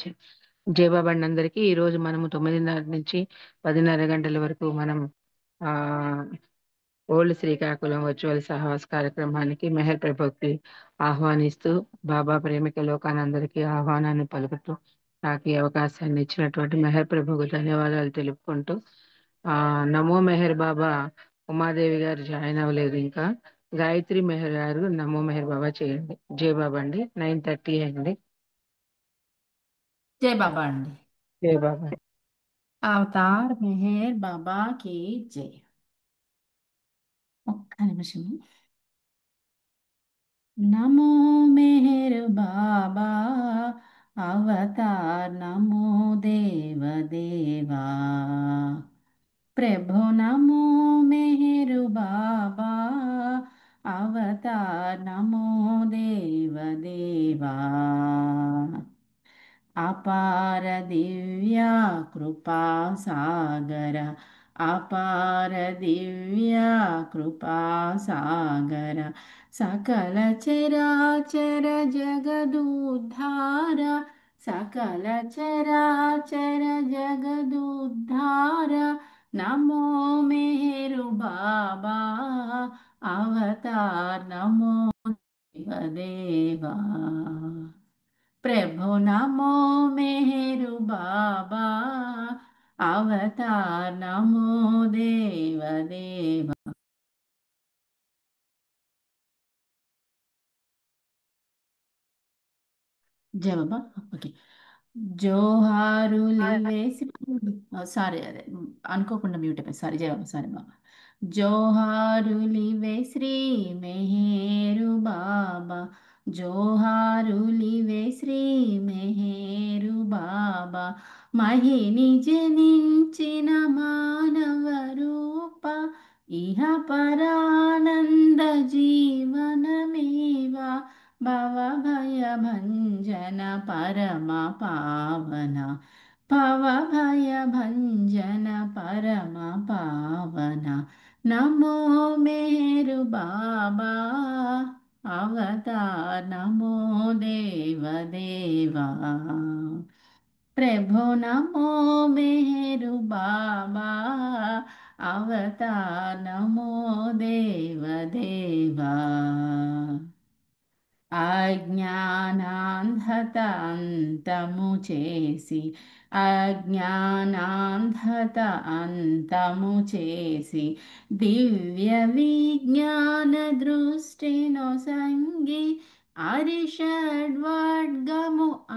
వచ్చాయి. జయబాబండి అందరికీ ఈరోజు మనము 9:30 నుంచి 10:30 గంటల వరకు మనం ఆ ఓల్డ్ శ్రీకాకుళం వర్చువల్ సహవాస కార్యక్రమానికి మెహర్ ప్రభాకి ఆహ్వానిస్తూ బాబా ప్రేమిక లోకానందరికీ ఆహ్వానాన్ని పలుకుతూ నాకు ఈ అవకాశాన్ని ఇచ్చినటువంటి మెహర్ ప్రభుకు ధన్యవాదాలు తెలుపుకుంటూ నమో మెహర్ బాబా. ఉమాదేవి గారు జాయిన్ అవ్వలేదు ఇంకా. గాయత్రి మెహర్ గారు నమో మెహర్ బాబా చేయండి. జై బాబా అండి. 9:30 అయింది. जय बाबा अंडी। జై బాబా. अवतार मेहर बाबा की जय। ఒక్క నిమిషం। నమో మెహర్ బాబా అవతార్ నమో దేవ దేవా ప్రభు నమో మెహర్ బాబా అవతార్ నమో దేవ దేవా అపార దివ్యా కృపా సాగర అపార దివ్యా కృపా సాగర సకల చరాచర జగదుద్ధార సకల చరాచర జగదుద్ధార నమో మేరు బాబా అవతార్ నమో దేవా ప్రభు నమో మేరు బాబా అవతార్ నమో దేవ దేవ జయ బాబా ఓకే జోహారులు వేసి సారీ అదే అనుకోకుండా మ్యూట్ అయిపోయి సారీ జయ బాబా సారీ బాబా జోహారులివే శ్రీ మెహేరు బాబా జోహారులివే శ్రీ మెహేరు బాబా మహిని జనించిన మానవ రూప ఇహ పరానంద జీవనమేవా భవ భయ భంజన పరమ పావన భవ భయ భంజన పరమ పావన నమో మేరు బాబా అవతార్ నమో దేవ దేవా ప్రభు నమో మేరు బాబా అవతార్ నమో దేవ దేవా అజ్ఞానాంధత అంతము చేసి అజ్ఞానాంధత అంతము చేసి దివ్య విజ్ఞాన దృష్టిను సంగి అరిషడ్వర్గము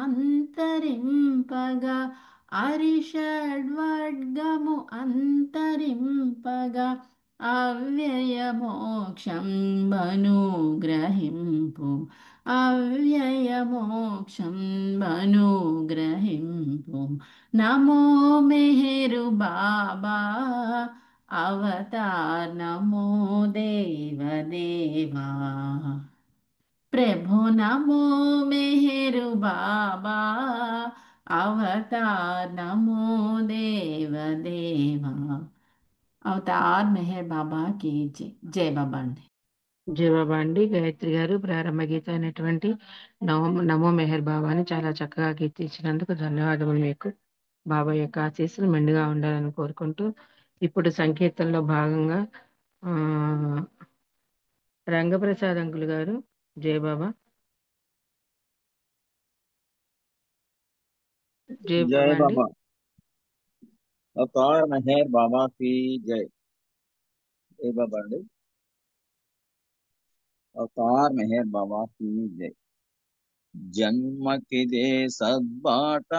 అంతరింపగా అరిషడ్వర్గము అంతరింపగా అవ్యయ మోక్షం బనుగ్రహింపు అవ్యయ మోక్షం బనుగ్రహింపు నమో మెహరు బాబా అవతార్ నమో దేవ దేవా ప్రభు నమో మెహరు బాబా అవతార్ నమో దేవ దేవా అవతార్ మెహర్ బాబా की जय जय बाबा अंडी జై బాబా అండి. గాయత్రి గారు ప్రారంభ గీత అయినటువంటి నమో మెహర్ బాబాని చాలా చక్కగా కీర్తించినందుకు ధన్యవాదములు. మీకు బాబా యొక్క ఆశీస్సులు మెండుగా ఉండాలని కోరుకుంటూ ఇప్పుడు సంకీర్తనలో భాగంగా ఆ రంగప్రసాద్ అంకుల్ గారు జై బాబా. జై जय బాబా అండి. बाबा। अवतार मेहर बाबा की जय। जय बाबा अंडी। अवतार मेहर बाबा की जय। జన్మకిదే సద్బాట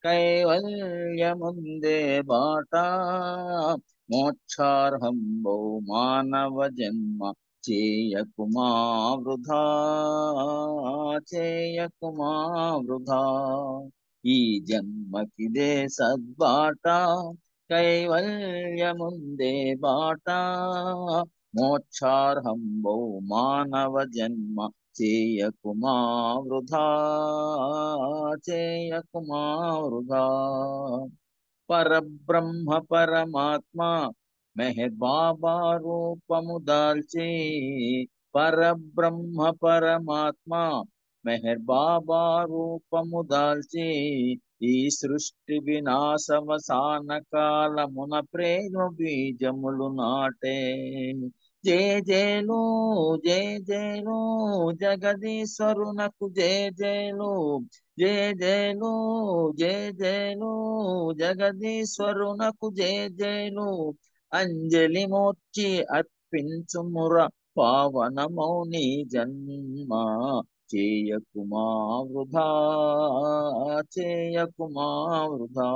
కైవల్యముందే బాట మోక్షార్హంబో మానవ జన్మ చేయకుమా వృధా చేయకుమా వృధా ఈ జన్మకిదే సద్బాట కైవల్యముందే బాట మోక్షార్హంబో మానవ జన్మ చేయకుమా వృధా చేయకుమా వృధా పరబ్రహ్మ పరమాత్మ మెహర్ బాబా రూపము దాల్చి పరబ్రహ్మ పరమాత్మ మెహర్ బాబా రూపము దాల్చి ఈ సృష్టి వినాశవసాన కాలమున ప్రేమ బీజములు నాటే. జయ జయలు జయ జయలు జగదీశ్వరునకు జయ జయలు, జయ జయలు జయ జయలు జగదీశ్వరునకు జయ జయలు. అంజలి మోర్చి అర్పించుముర పావనమౌని జన్మ. చేయకుమా వృధా, చేయకుమా వృధా.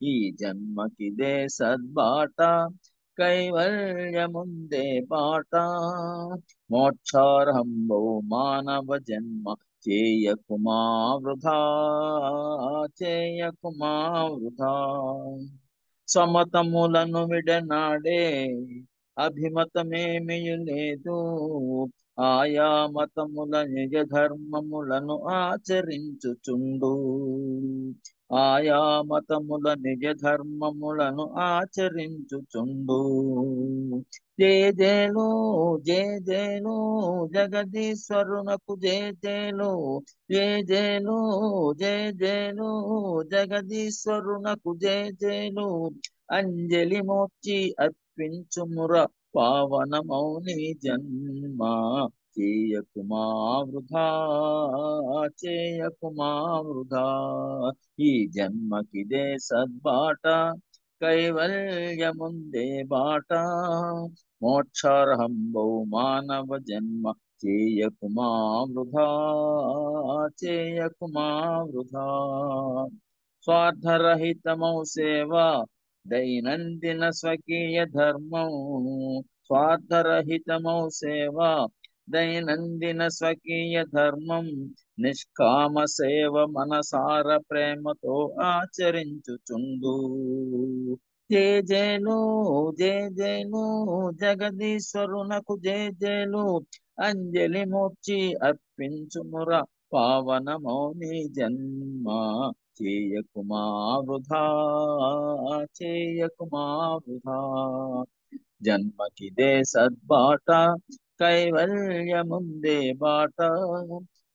ఈ జన్మకిదే సద్బాట, కైవల్యముందే బాట. మోక్షార్హంబో మానవ జన్మ. చేయకుమా వృధా, చేయకుమా వృధా. సమతములను విడనాడే అభిమతమేమియు లేదు. ఆయా మతముల నిజ ధర్మములను ఆచరించుచుండు. ఆయా మతముల నిజ ధర్మములను ఆచరించుచుండు. జయ జయలు జయ జయలు జగదీశ్వరునకు జయ జయలు, జయ జయలు జయ జయలు జగదీశ్వరునకు జయ జయలు. అంజలి మోర్చి అర్పించుముర పావనమౌని జన్మ. చేయకుమా వృధా, చేయకుమా వృధా. ఈ జన్మకిదే సద్బాట, కైవల్యముందే బాట. మోక్షార్హంబో మానవ జన్మ. చేయకుమా వృధా, చేయకుమా వృధా. స్వార్థరహితమౌ సేవ దైనందిన స్వకీయ ధర్మం. స్వార్థరహితమౌ సేవ దైనందిన స్వకీయ ధర్మం. నిష్కామ సేవ మనసార ప్రేమతో ఆచరించుచుండు. జయ జయలు జయ జయలు జగదీశ్వరునకు జయ జయలు. అంజలి మూర్చి అర్పించుముర పావనమౌని జన్మ. చేయకుమా వృధా, చేయకుమా వృధా. జన్మకిదే సద్బాట, కైవల్యముందే బాట.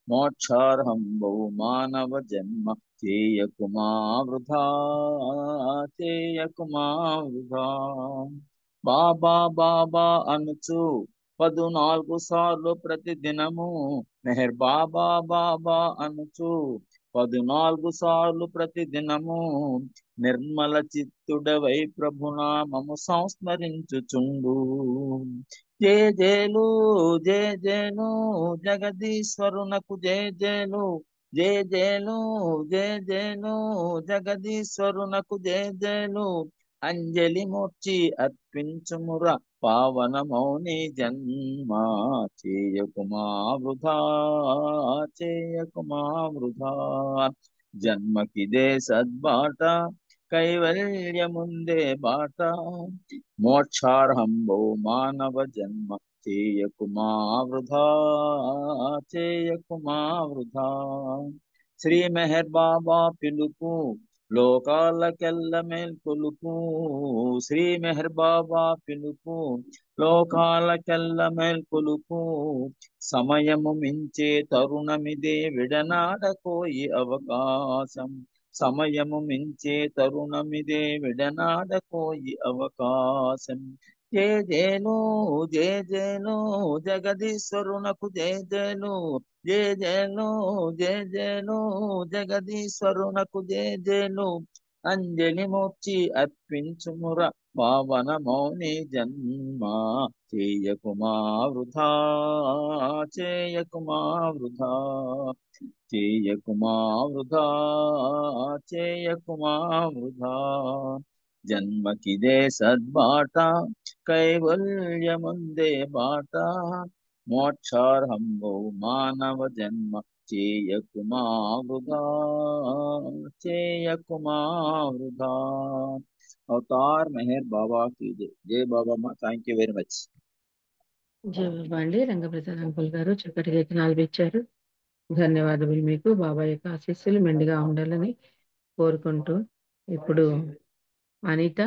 మోక్షార్హంబో మానవ జన్మ. చేయకుమా వృధా, చేయకుమా వృధా. బాబా బాబా అనుచు 14 సార్లు ప్రతిదినము. మెహర్ బాబా బాబా అనుచు 14 సార్లు ప్రతిదినము. నిర్మల చిత్తుడవై ప్రభునామము సంస్మరించుచుండు. జయ జయలు జయ జయలు జగదీశ్వరునకు జయ జయలు, జయ జయలు జయ జయలు జగదీశ్వరునకు జయ జయలు. అంజలి మూర్చి అర్పించుముర పావనమౌని జన్మ. చేయకుమా వృధా, చేయకుమా వృధా. జన్మకిదే సద్బాట, కైవల్యముందే బాట. మోక్షార్హంబో మానవ జన్మ. చేయకుమా వృధా, చేయకుమా వృధా. శ్రీ మెహర్ బాబా పిలుపు లోకాలకెల్ల మేల్కొలుపు. శ్రీ మెహర్ బాబా పిలుపు లోకాలకెల్ల మేల్కొలుపు. సమయము మించే తరుణమిదే విడనాడకోయి అవకాశం. సమయము మించే తరుణమిదే విడనాడకోయి అవకాశం. జయ జయలు జయ జయలు జగదీశ్వరునకు జయ జయలు, జయ జయలు జయ జయలు జగదీశ్వరునకు జయ జయలు. అంజలి మోర్చి అర్పించుముర పావనమౌని జన్మ. చేయకుమా వృధా, చేయకుమా వృధా. చేయకుమా వృధా, చేయకుమా వృధా. జన్మకిదే సద్బాట, కైవల్యముందే బాట. మోక్షార్హంబో మానవ జన్మ. చేయకుమా వృధా, చేయకుమా వృధా. అవతార్ మెహర్ బాబా की जय. जय बाबा माँ, थैंक यू वेरी मच. జయ బాబా అండి. రంగప్రసాద్ అంకుల్ గారు చక్కటి రచనలు ఇచ్చారు. ధన్యవాదములు మీకు. బాబా యొక్క ఆశీస్సులు మెండుగా ఉండాలని కోరుకుంటూ ఇప్పుడు అనిత.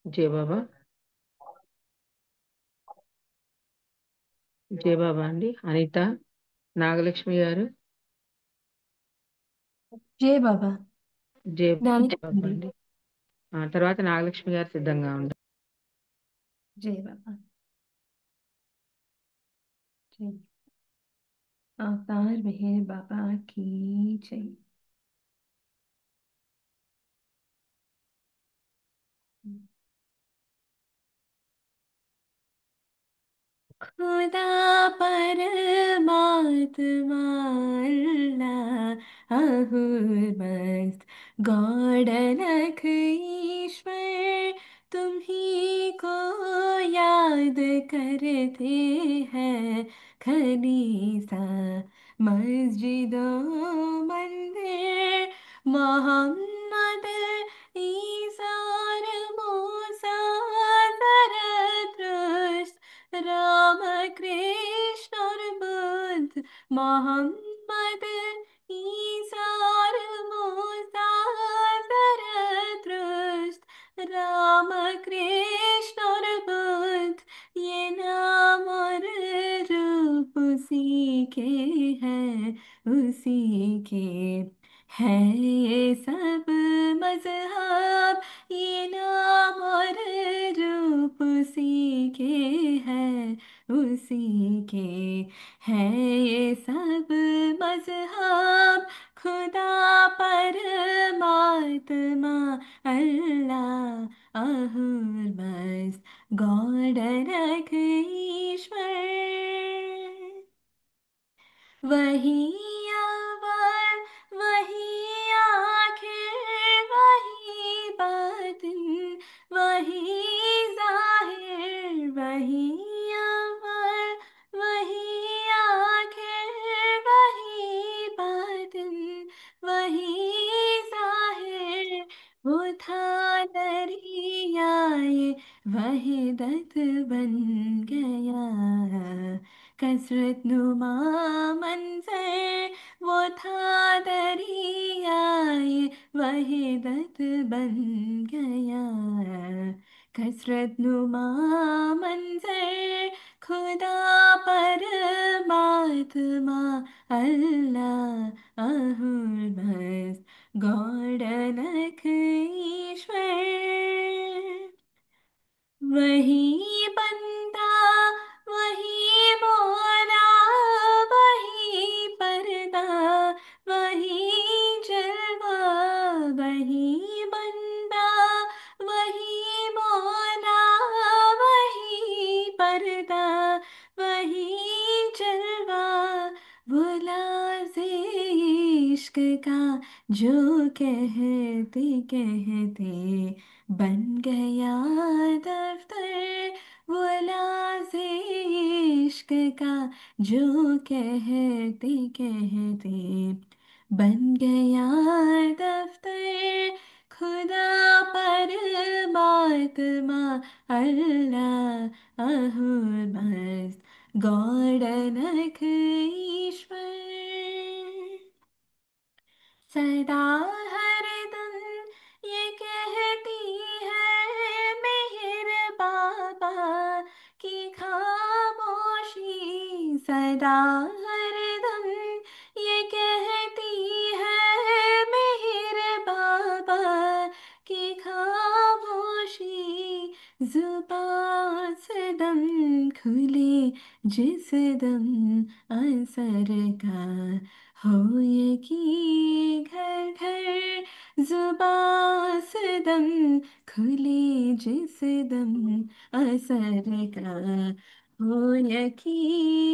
జయ బాబా. జయ బాబా అండి. అనిత నాగలక్ష్మి గారు. జై బాబా జే దానికి బాబా అండి. తర్వాత నాగలక్ష్మి గారు సిద్ధంగా ఉండారు. జై బాబా జై अवतार मेहर बाबा की जय। खुदा परमात्मा अल्लाह अहूर मस्त गॉड अलग ईश्वर तुम्ही को याद करते हैं खलीसा मस्जिदों मंदिर मोहम्मद ईसा और मूसा ज़रतुश्त राम कृष्ण और बुद्ध मोहम्मद ईसा और मूसा ज़रतुश्त राम कृष्ण और बुद्ध ये नाम और रूप उसी के हैं उसी के है ये सब मजहब ये नाम और रूप उसी के है उसी के है ये सब मजहब खुदा परमात्मा अल्लाह अहूर मस्त गॉड अलग ईश्वर वही अव्वल वही आखिर वही बातिन वही जाहिर वही अव्वल वही आखिर वही बातिन वही जाहिर वो था दरियाए वहीदत बन गया कसरत नुमा मंजर वो था दरियाए वहीदत बन गया कसरत नुमा मंजर खुदा परमात्मा अल्लाह अहूर बस गॉड अलग ईश्वर वही बंदा वही मौला वही पर्दा वही जलवा वही बंदा वही मौला वही पर्दा वही जलवा वो लाज़े इश्क का जो कहते कहते बन गया दफ्तर वो लाज़े इश्क का जो कहते कहते बन गया दफ्तर खुदा परमात्मा अल्लाह अहूर मस्त गॉड अलग ईश्वर सदा हरदम ये कहती है मेहर बाबा की खामोशी सदा हरदम ये कहती है मेहर बाबा की खामोशी जुबां से दम खुले जिस दम असर का हो यकी घर घर जुबां से दम खुले जिस दम असर का हो यकी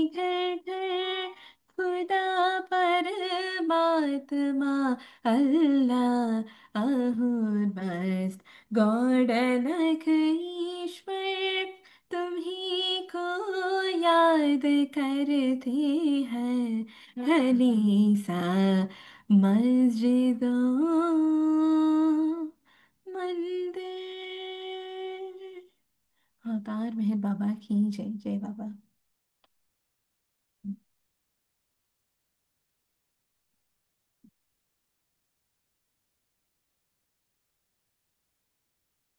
घर घर खुदा परमात्मा अल्लाह अहूर बस गॉड अलग ईश्वर तुम्ही को याद करते हैं खलीसा मस्जिदों मंदिर अवतार मेहर बाबा की जय जय बाबा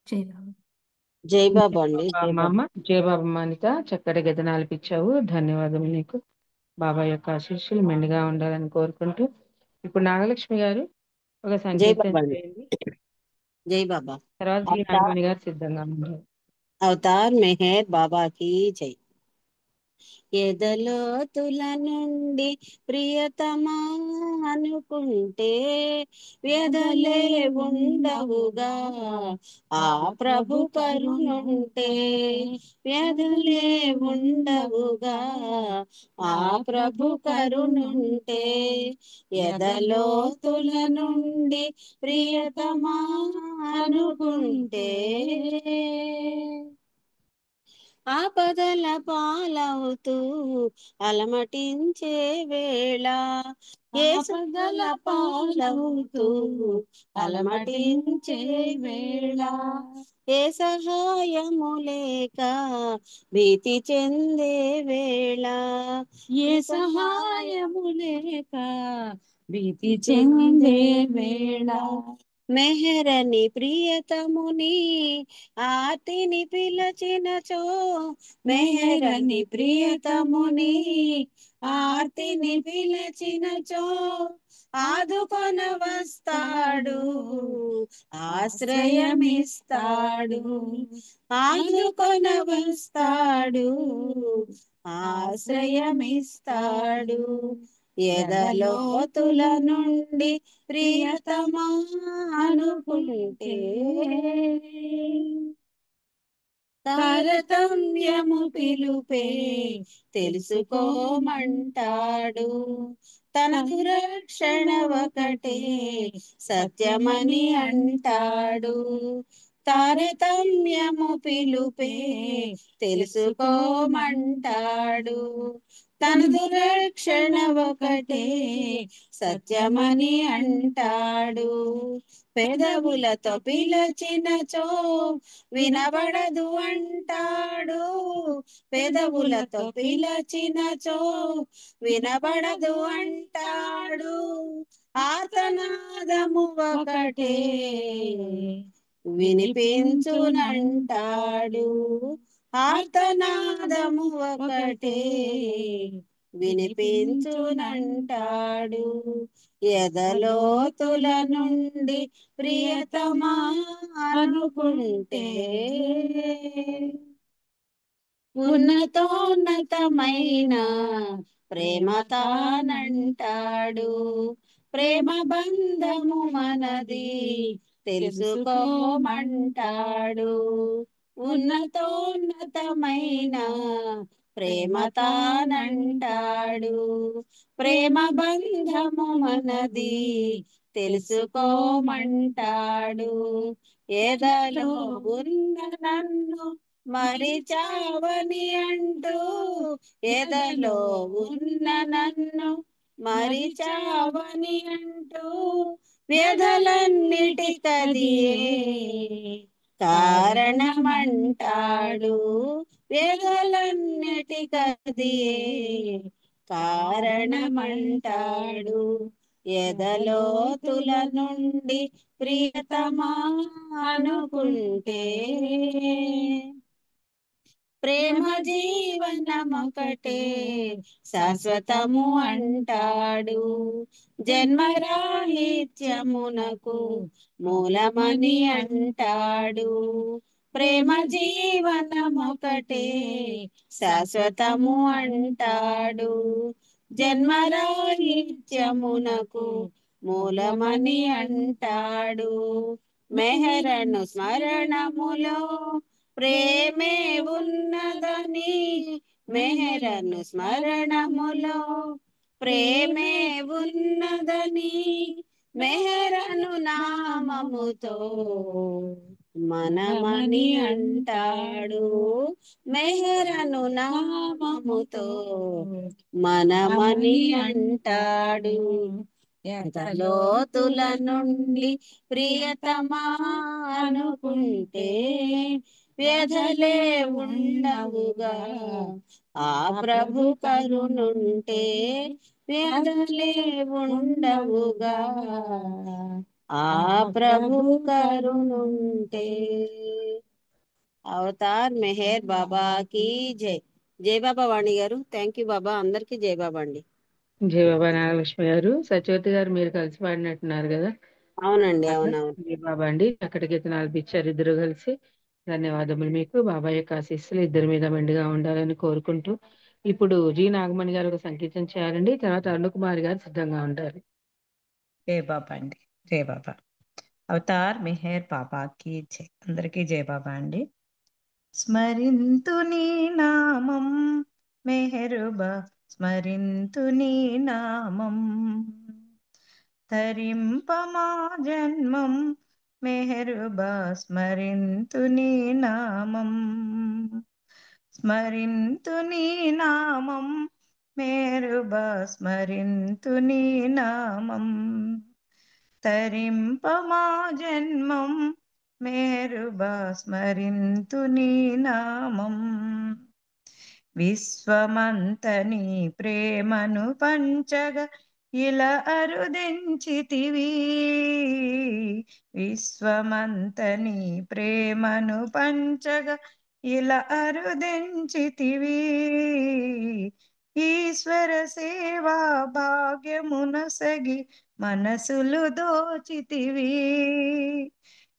जय बाबा జై జై బాబా అండి బాబా జై బాబా మామ జై బాబా మానిక చక్కటి గదనాలు ఇచ్చావు. ధన్యవాదములు నీకు. బాబా యొక్క ఆశీస్సులు మెండుగా ఉండాలని కోరుకుంటూ ఇప్పుడు నాగలక్ష్మి గారు ఒక జై సంకీర్తన బాబా అండి. చేయండి. జై బాబా. తర్వాత జీ అవతార్ నాగమణి గారు సిద్ధంగా ఉన్నారు. అవతార్ మెహర్ బాబాకి జై. ఎదలోతుల నుండి ప్రియతమా అనుకుంటే వ్యధలే ఉండవుగా, ఆ ప్రభు కరుణుంటే వ్యధలే ఉండవుగా, ఆ ప్రభు కరుణుంటే. ఎదలోతుల నుండి ప్రియతమా అనుకుంటే ఆపదల పాలవుతూ అలమటించే వేళ, ఆపదల పాలవుతూ అలమటించే వేళ, ఏ సహాయము లేక భీతి చెందే వేళ, ఏ సహాయము లేక భీతి చెందే వేళ, మెహరని ప్రియతముని ఆర్తిని పిలచినచో, మెహరని ప్రియతముని ఆర్తిని పిలచినచో, ఆదుకొన వస్తాడు ఆశ్రయమిస్తాడు, ఆదుకొన వస్తాడు ఆశ్రయమిస్తాడు. ఎదలోతుల నుండి ప్రియతమా అనుకుంటే తారతమ్యము పిలుపే తెలుసుకోమంటాడు, తన దురక్షణ ఒకటే సత్యమని అంటాడు. తారతమ్యము పిలుపే తెలుసుకోమంటాడు, తన దురక్షణ ఒకటే సత్యమని అంటాడు. పెదవులతో పిలచినచో వినబడదు అంటాడు, పెదవులతో పిలచినచో వినబడదు అంటాడు. ఆర్తనాదము ఒకటే వినిపించునంటాడు, ఆర్తనాదము ఒకటే వినిపించునంటాడు. ఎదలోతుల నుండి ప్రియతమా అనుకుంటే ఉన్నతోన్నతమైన ప్రేమ తానంటాడు, ప్రేమ బంధము మనది తెలుసుకోమంటాడు. ఉన్నతోన్నతమైన ప్రేమ తానంటాడు, ప్రేమ బంధము మనది తెలుసుకోమంటాడు. ఎదలో ఉన్న నన్ను మరిచావని అంటూ, ఎదలో ఉన్న నన్ను మరిచావని అంటూ, వ్యధలన్నిటికదియే కారణమంటాడు, వ్యధలన్నిటికదియే కారణమంటాడు. ఎదలోతుల నుండి ప్రియతమా అనుకుంటే ప్రేమ జీవనమొకటే శాశ్వతము అంటాడు, జన్మరాహిత్యమునకు మూలమని అంటాడు. ప్రేమ జీవనమొకటే శాశ్వతము అంటాడు, జన్మరాహిత్యమునకు మూలమని అంటాడు. మెహరను స్మరణములో ప్రేమే ఉన్నదని, మెహరను స్మరణములో ప్రేమే ఉన్నదని, మెహరను నామముతో మనమని అంటాడు, మెహరను నామముతో మనమని అంటాడు. ఎదలోతుల నుండి ప్రియతమా అనుకుంటే వ్యధలే ఉండవుగా, ఆ ప్రభు కరుణుంటే వ్యధలే ఉండవుగా, ఆ ప్రభు కరుణుంటే. అవతార్ మెహర్ బాబాకి జై. జై బాబా వాణి గారు. థ్యాంక్ యూ బాబా. అందరికీ జై బాబా అండి. జయ బాబా నాగలక్ష్మి గారు. సత్యవతి గారు మీరు కలిసి పాడినట్టున్నారు కదా, అవునండి, అట్లా అవునవును. జై బాబా అండి. చక్కటి కీర్తనాలు ఇచ్చారు ఇద్దరు కలిసి. ధన్యవాదములు మీకు. బాబా యొక్క ఆశీస్సులు ఇద్దరి మీద మెండుగా ఉండాలని కోరుకుంటూ ఇప్పుడు జి నాగమణి గారు ఒక సంకీర్తన చేయాలండి. తర్వాత అరుణకుమారి గారు సిద్ధంగా ఉంటారు. జై బాబా అండి. జై బాబా. అవతార్ మెహర్ బాబాకి జై. అందరికీ జై బాబా అండి. స్మరింతు నీ నామం మెహరుబా, స్మరింతు నీ నామం, తరింపమా జన్మం మెహరుబా, స్మరింతు నీ నామం, స్మరింతు నీ నామం మెహరుబా, స్మరింతు నీ నామం, తరింపమా జన్మం మేరుబా, స్మరింతు నీ నామం, విశ్వమంతని ప్రేమను పంచగా ఇలా అరుదించితివి, విశ్వమంతని ప్రేమను పంచగా ఇలా అరుదించితివి, ఈశ్వర సేవా భాగ్యమునసగి మనసులు దోచితివి,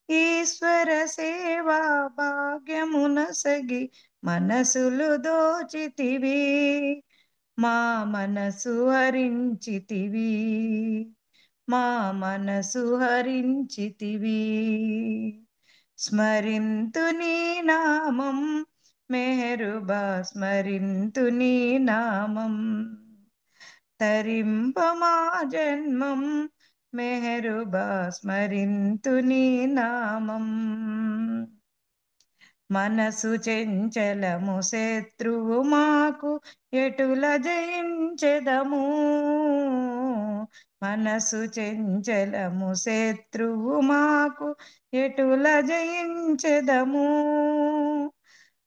ఈశ్వర సేవా భాగ్యమునసగి మనసులు దోచితివి, మా మనసు హరించితివి, మా మనసు హరించితివి, స్మరింతు నీ నామం మెహరుబా, స్మరింతు నీ నామం, తరింపమా జన్మం మెహరుబా, స్మరింతు నీ నామం, మనసు చెంచలము శత్రువు మాకు ఎటుల జయించెదము, మనసు చెంచలము శత్రువు మాకు ఎటుల జయించెదము,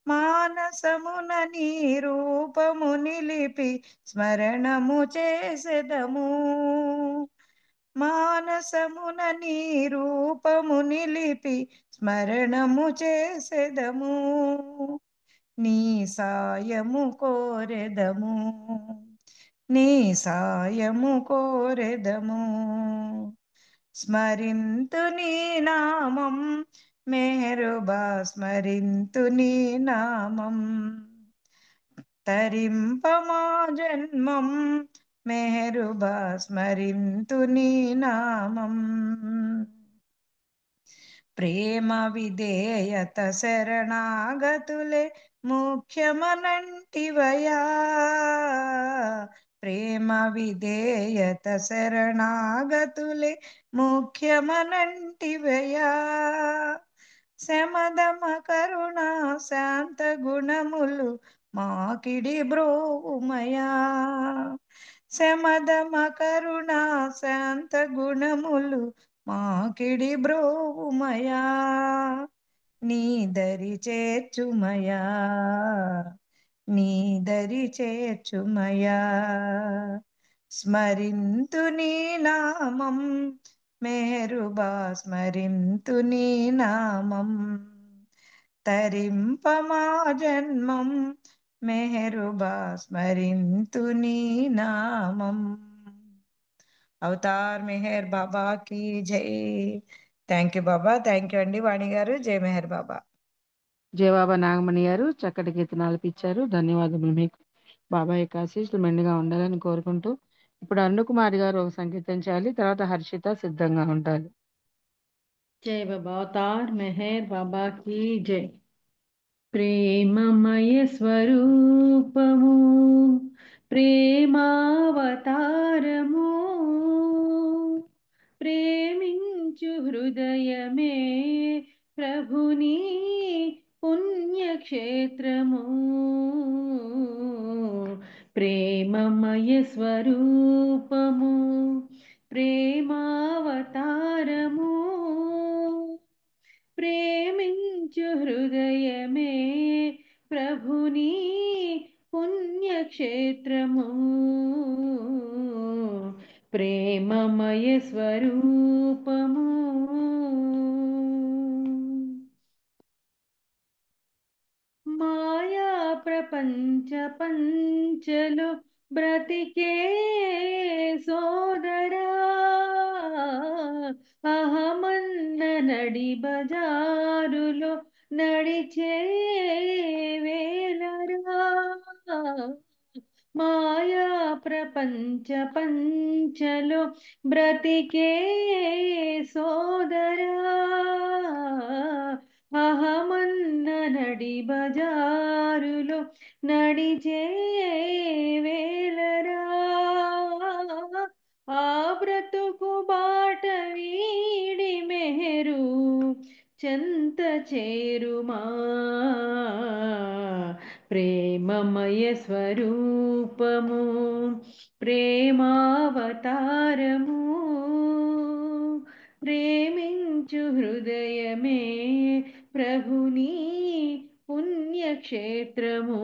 మానసమున నీ రూపము నిలిపి స్మరణము చేసెదము, మానసమున నీ రూపము నిలిపి స్మరణము చేసెదము, నీ సాయము కోరెదము, నీ సాయము కోరెదము, స్మరింతు నీ నామం మెహరుబా, స్మరింతు నీ నామం, తరింపమా జన్మం మెహరుబా, స్మరింతు నీ నామం, ప్రేమ విధేయత శరణాగతులే ముఖ్యమనంటివయా, ప్రేమ విధేయత శరణాగతులే ముఖ్యమనంటివయా, శమదమ కరుణ శాంత గుణములు మాకిడి బ్రోవుమయా, శమదమ కరుణ శాంత గుణములు మాకిడి బ్రోవుమయా, నీ దరి చేర్చుమయా, నీ దరి చేర్చుమయా, స్మరింతు నీ నామం మెహరుబా, స్మరింతు నీ నామం, తరింపమా జన్మం మెహరుబా, స్మరింతు నీ నామం. అవతార్ మెహర్ బాబా की జై. Thank you Baba. Thank you అండి వాణి గారు. జై మెహర్ బాబా. జై బాబా నాగమణి గారు చక్కటి కీర్తనాలు ఇచ్చారు. ధన్యవాదములు మీకు. బాబా యొక్క ఆశీస్సులు మెండుగా ఉండాలని కోరుకుంటూ ఇప్పుడు అరుణకుమారి గారు ఒక సంకీర్తన చేయాలి. తర్వాత హర్షిత సిద్ధంగా ఉంటారు. జై బాబా. అవతార్ మెహర్ బాబా की జై. ప్రేమమయ స్వరూపము ప్రేమావతారము, ప్రేమించు హృదయమే ప్రభుని పుణ్యక్షేత్రము, ప్రేమమయ స్వరూపము ప్రేమావతారము, ప్రేమించు హృదయమే ప్రభుని పుణ్యక్షేత్రము, ప్రేమమయ స్వరూపము, మాయా ప్రపంచ పంచలు బ్రతికే సోదరా, అహమన్న నడి బజారులో నడిచే వేలరా మాయా ప్రపంచ పంచలో బ్రతికే సోదరా అహమన్న నడి బజారులో నడిచే వేలరా ఆ బ్రతుకు బాట వీడి మెహరు చెంత చేరుమా ప్రేమమయ స్వరూపము ప్రేమావతారము ప్రేమించు హృదయమే ప్రభుని పుణ్యక్షేత్రము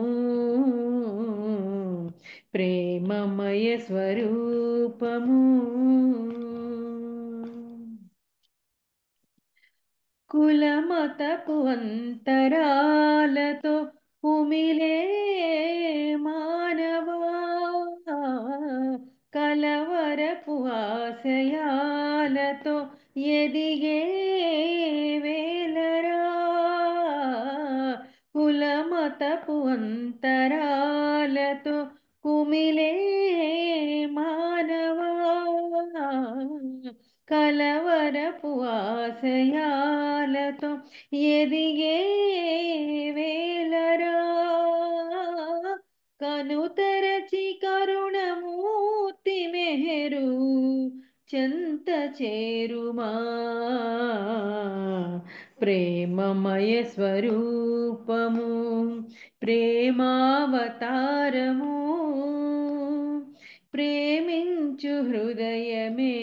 ప్రేమమయ స్వరూపము కులమతపు అంతరాలతో కుమిలే మానవా కలవరపు ఆశయాలతో ఎదిగే వేలరా కులమతపు అంతరాలతో కుమిలే మానవా కలవరపు ఆశయాలతో ఎదిగే వేలరా కనుతరచి కరుణమూర్తి మెహరు చెంత చేరుమా ప్రేమమయ స్వరూపము ప్రేమావతారము ప్రేమించు హృదయమే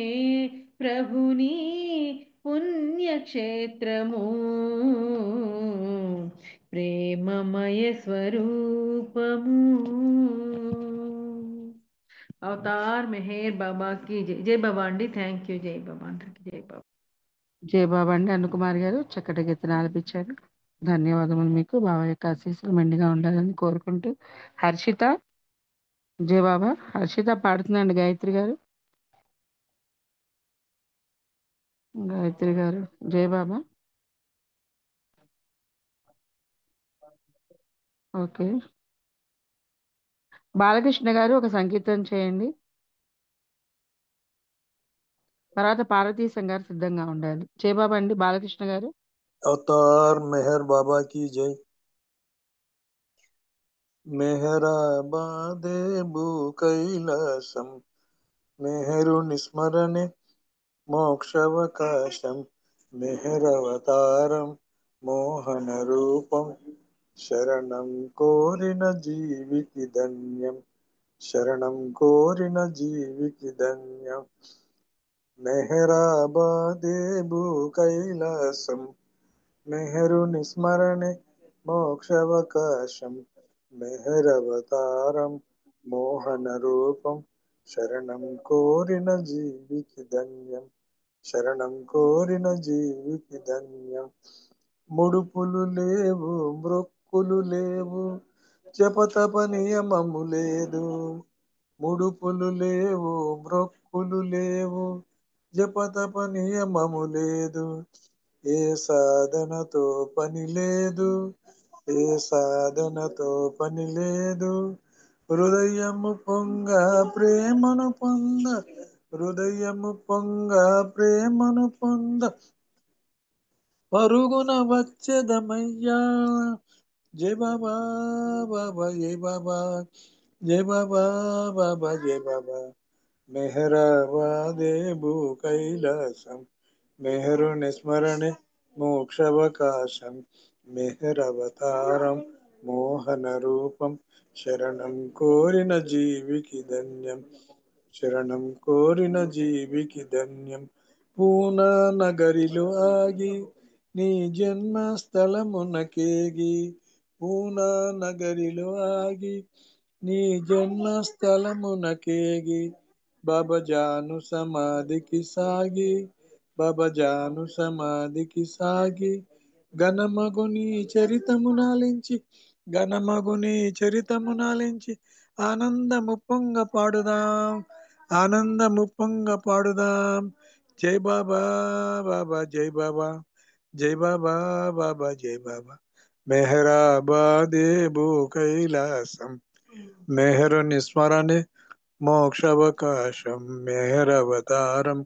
ప్రభుని పుణ్యక్షేత్రము ప్రేమమయ స్వరూపము అవతార్ మెహర్ బాబా కి జై. జై బాబా అండి. Thank you. జై బాబా అందరికి జై బాబా. జై బాబా అండి. అనుకుమార్ గారు చక్కటి గీతను ఆలపించారు. ధన్యవాదములు మీకు. బాబా యొక్క ఆశీస్సులు మెండుగా ఉండాలని కోరుకుంటూ హర్షిత జై బాబా. హర్షిత పాడుతుందండి గాయత్రి గారు. గాయత్రి గారు జై బాబా. ఓకే, బాలకృష్ణ గారు ఒక సంకీర్తన చేయండి. తర్వాత పార్వతీ సంగారు సిద్ధంగా ఉండాలి. జై బాబా అండి. బాలకృష్ణ గారు. अवतार मेहर बाबा की जय। मेहराबादेबु कैलासम मेहरु निस्मरणे मोक्षवकाशम मेहरवतारम मोहन रूपम शरणं कोरिन जीविकी धन्यम शरणं कोरिन जीविकी धन्यम मेहराबादेबु कैलासम मेहरु निस्मरणे मोक्षवकाशम मेहरवतारम मोहन रूपम शरणं कोरिन जीविकी धन्यम शरणं कोरिन जीविकी धन्यम ముడుపులు లేవు మ్రొక్కులు లేవు జపతప నియమము లేదు ముడుపులు లేవు మ్రొక్కులు లేవు జపతప నియమము లేదు ఏ సాధనతో పని లేదు ఏ సాధనతో పని లేదు హృదయము పొంగ ప్రేమను పొంద హృదయము పొంగ ప్రేమను పొంద పరుగున వచ్చేదమయ్యా జై బాబా బాబా జై బాబా జై బాబా బాబా జై బాబా మెహరాబాదేబు కైలాసం మెహరు నిస్మరణే మోక్షవకాశం మెహరవతారం మోహన రూపం శరణం కోరిన జీవికి ధన్యం శరణం కోరిన జీవికి ధన్యం పూనా నగరిలో ఆగి నీ జన్మ స్థలమునకేగి పూనా నగరిలో ఆగి నీ జన్మ స్థలమునకేగి బాబాజాను సమాధికి సాగి బాబాజాను సమాధికి సాగి ఘనమగుని చరితమునాలించి ఘనమగుని చరితమునాలించి ఆనందము పొంగ పాడుదాం ఆనందము పొంగ పాడుదాం జై బాబా బాబా జై బాబా జై బాబా బాబా జై బాబా మెహరాబాదే భూ కైలాసం మెహరు నిస్మరణే మోక్షావకాశం మెహరవతారం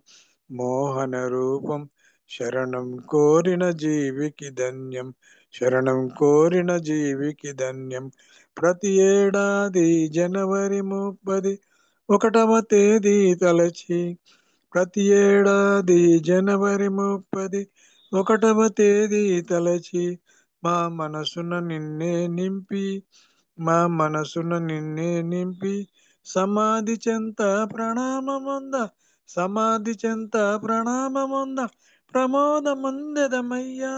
మోహన రూపం శరణం కోరిన జీవికి ధన్యం శరణం కోరిన జీవికి ధన్యం ప్రతి ఏడాది జనవరి 31వ తేదీ తలచి ప్రతి ఏడాది జనవరి 31వ తేదీ తలచి మా మనసున నిన్నే నింపి మా మనసున నిన్నే నింపి సమాధి చెంత ప్రణామముంద సమాధి చెంత ప్రణామముంద ప్రమోదముందెదమయ్యా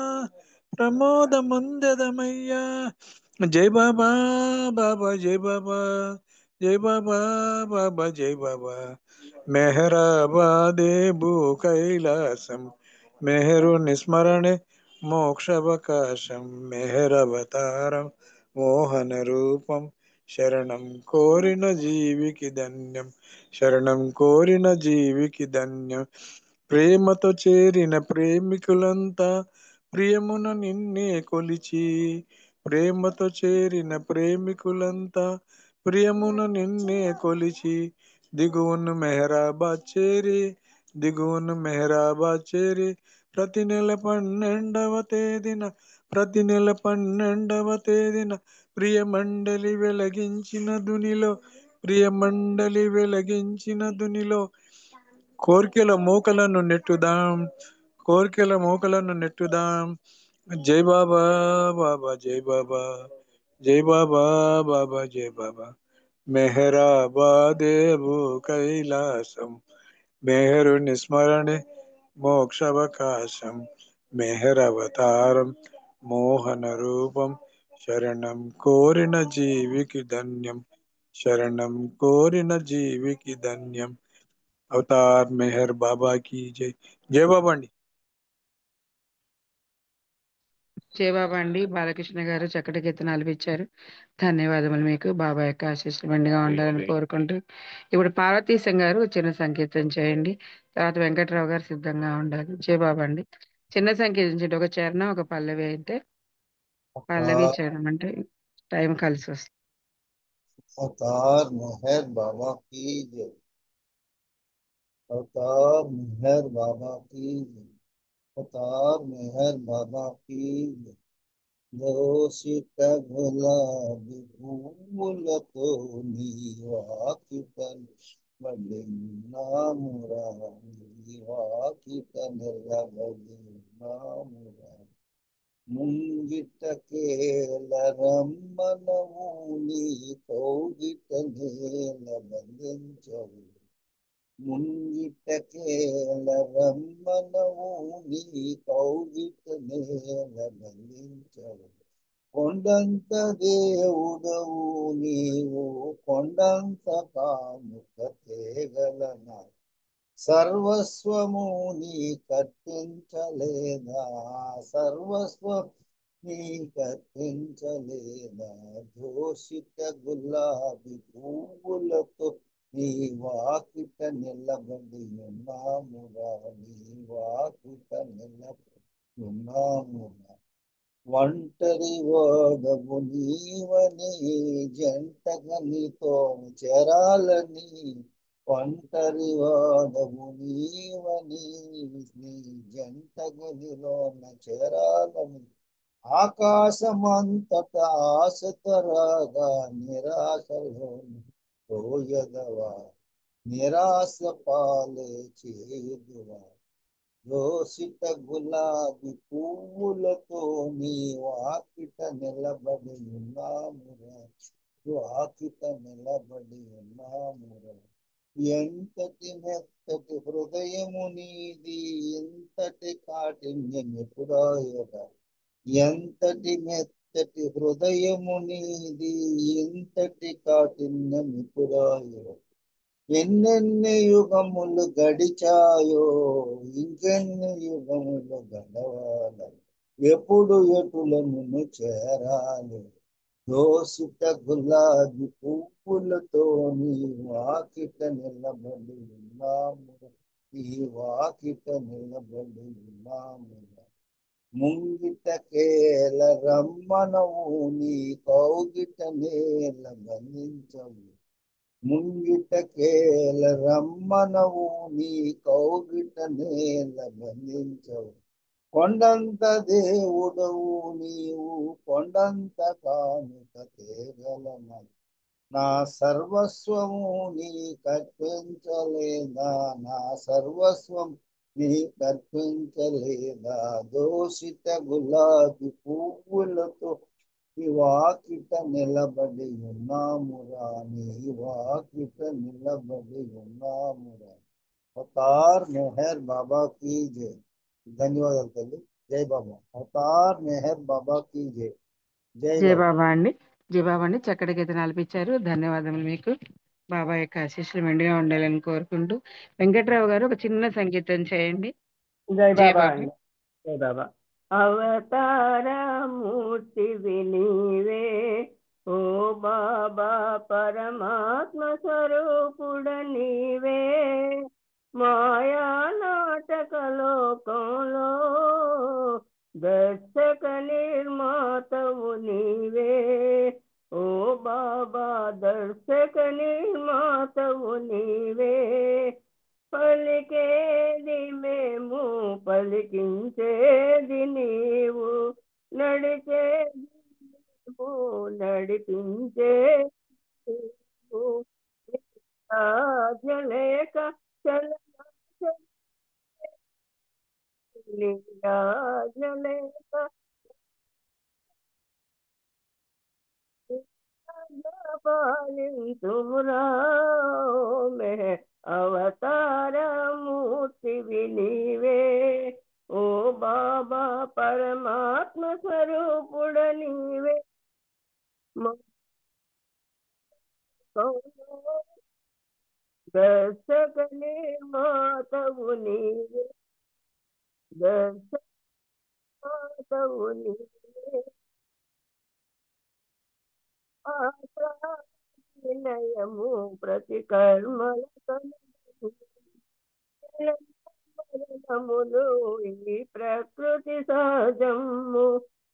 ప్రమోదముందెదమయ్యా జై బాబా బాబా జై బాబా జై బాబా బాబా జై బాబా మెహరాబాదే భూ కైలాసం మెహరు నిస్మరణే మోక్షావకాశం మెహరవతారం మోహన రూపం శరణం కోరిన జీవికి ధన్యం శరణం కోరిన జీవికి ధన్యం ప్రేమతో చేరిన ప్రేమికులంతా ప్రియమున నిన్నే కొలిచి ప్రేమతో చేరిన ప్రేమికులంతా ప్రియమున నిన్నే కొలిచి దిగువను మెహరాబాద్ చేరి దిగువను మెహరాబాద్ చేరి ప్రతి నెల 12వ తేదీన ప్రతి నెల 12వ తేదీన ప్రియమండలి వెలిగించిన దునిలో ప్రియమండలి వెలిగించిన దునిలో కోర్కెల మోకలను నెట్టుదాం కోర్కెల మోకలను నెట్టుదాం జై బాబా బాబా జై బాబా జై బాబా బాబా జై బాబా మెహరాబాదే భూ కైలాసం మెహరు నిస్మరణే మోక్షావకాశం మెహరవతారం మోహన రూపం శరణం కోరిన జీవికి ధన్యం శరణం కోరిన జీవికి ధన్యం అవతార్ మెహర్ బాబా की జై జై బాబా అండి జై బాబా అండి. బాలకృష్ణ గారు చక్కటి కీర్తనలు ఇచ్చారు. ధన్యవాదములు మీకు. బాబా యొక్క ఆశీస్సులు మెండుగా ఉండాలని కోరుకుంటూ ఇప్పుడు పార్వతీశం గారు చిన్న సంకీర్తన చేయండి. తర్వాత వెంకట్రావు గారు సిద్ధంగా ఉండాలి. జై బాబా అండి. చిన్న సంకీర్తించండి. ఒక చరణం ఒక పల్లవి అయితే పల్లవి చరణం అంటే టైం కలిసి వస్తుంది. अवतार मेहर बाबा की जय अवतार मेहर बाबा की जय अवतार मेहर बाबा की जय దోషిత గులాబీ పువ్వులతో నీవాకిటను వడిన్నామురా నీవాకిట నిలబడినామురా ముంగిట కేల రమ్మనవు నీ కౌగిట నేల బంధించవు ముంగిట కేల రమ్మనవు నీ కౌగిట నేల బంధించవు కొండంత దేవుడవు నీవు కొండంత కాముక తేగలనా సర్వస్వము నీ కర్పించలేదా సర్వస్వం నీ కర్పించలేదా దోషిత గులాబీ పువ్వులతో నీ వాకిట నిలబడి ఉన్నామురా నీ వాకిట నిలబడి ఉన్నామురా ఒంటరి ఓడవు నీవని జంటగా నీతో చేరాలని ఒంటరి ఓడవు నీవని నీ జంటగదిలోన చేరాలని ఆకాశమంతటా ఆశతరాగా నిరాశలోని పోయదవా నిరాశ పాలే చేదువా దోషిత గులాబీ పువ్వులతో నీ వాకిట నిలబడి ఉన్నామురా వాకిట నిలబడి ఉన్నామురా ఎంతటి మెత్తటి హృదయము నీది ఎంతటి కాఠిన్యం ఎప్పుడాయరా ఎంతటి మెత్తటి హృదయము నీది ఎంతటి కాఠిన్యం ఎప్పుడాయరా ఎన్నెన్ని యుగములు గడిచాయో ఇంకెన్ని యుగములు గడవాల ఎప్పుడు ఎటులను చేరాలి దోషిత గులాబీ పువ్వులతో నీ వాకిట నిలబడి ఉన్నాము ఈ వాకిట నిలబడి ఉన్నామురా. ముంగిటకేల రమ్మనవు నీ కౌగిట నేల బంధించవు. ముంగిటకేల రమ్మనవు నీ కౌగిట నేల బంధించవు. కొండంత దేవుడవు నీవు కొండంత కానుక తేగలన. నా సర్వస్వము నీ కర్పించలేదా, నా సర్వస్వం నీ కర్పించలేదా. దోషిత గులాబీ పువ్వులతో ఈ వాకిట నిలబడి ఉన్నామురా, నీ వాకిట నిలబడి ఉన్నామురా. అవతార్ మెహర్ బాబా కీ జై. ధన్యవాదాలు తల్లి. జై బాబా. అవతార్ మెహర్ బాబా కీ జై. జై జై బాబా. బాబా అండి. జై బాబా అండి. చక్కటి గీతం ఆలపించారు. ధన్యవాదములు మీకు. బాబా యొక్క ఆశీస్సులు మెండుగా ఉండాలని కోరుకుంటూ వెంకట్రావు గారు ఒక చిన్న సంగీతం చేయండి. జై జై బాబా బాబా. అండి. జై బాబా. అవతారమూర్తివి నీవే ఓ బాబా, పరమాత్మ స్వరూపుడ నీవే. మాయా నాటక లోకంలో దర్శక నిర్మాతవు నీవే ఓ బాబా, దర్శక నిర్మాతవు నీవే. పలికేది మేము పలికించేది నీవు, నడిచేది మేము నడిపించే రాజలేక రాజలేక పాలింతుమురా మెహ అవతారమూర్తివి నీవే ఓ బాబా, పరమాత్మ స్వరూపుడ నీవే. దర్శక నిర్మాతవు నీవే, దర్శకమాతవు నీవే. వినయము ప్రతి కర్మల మరణములు ఈ ప్రకృతి సహజము.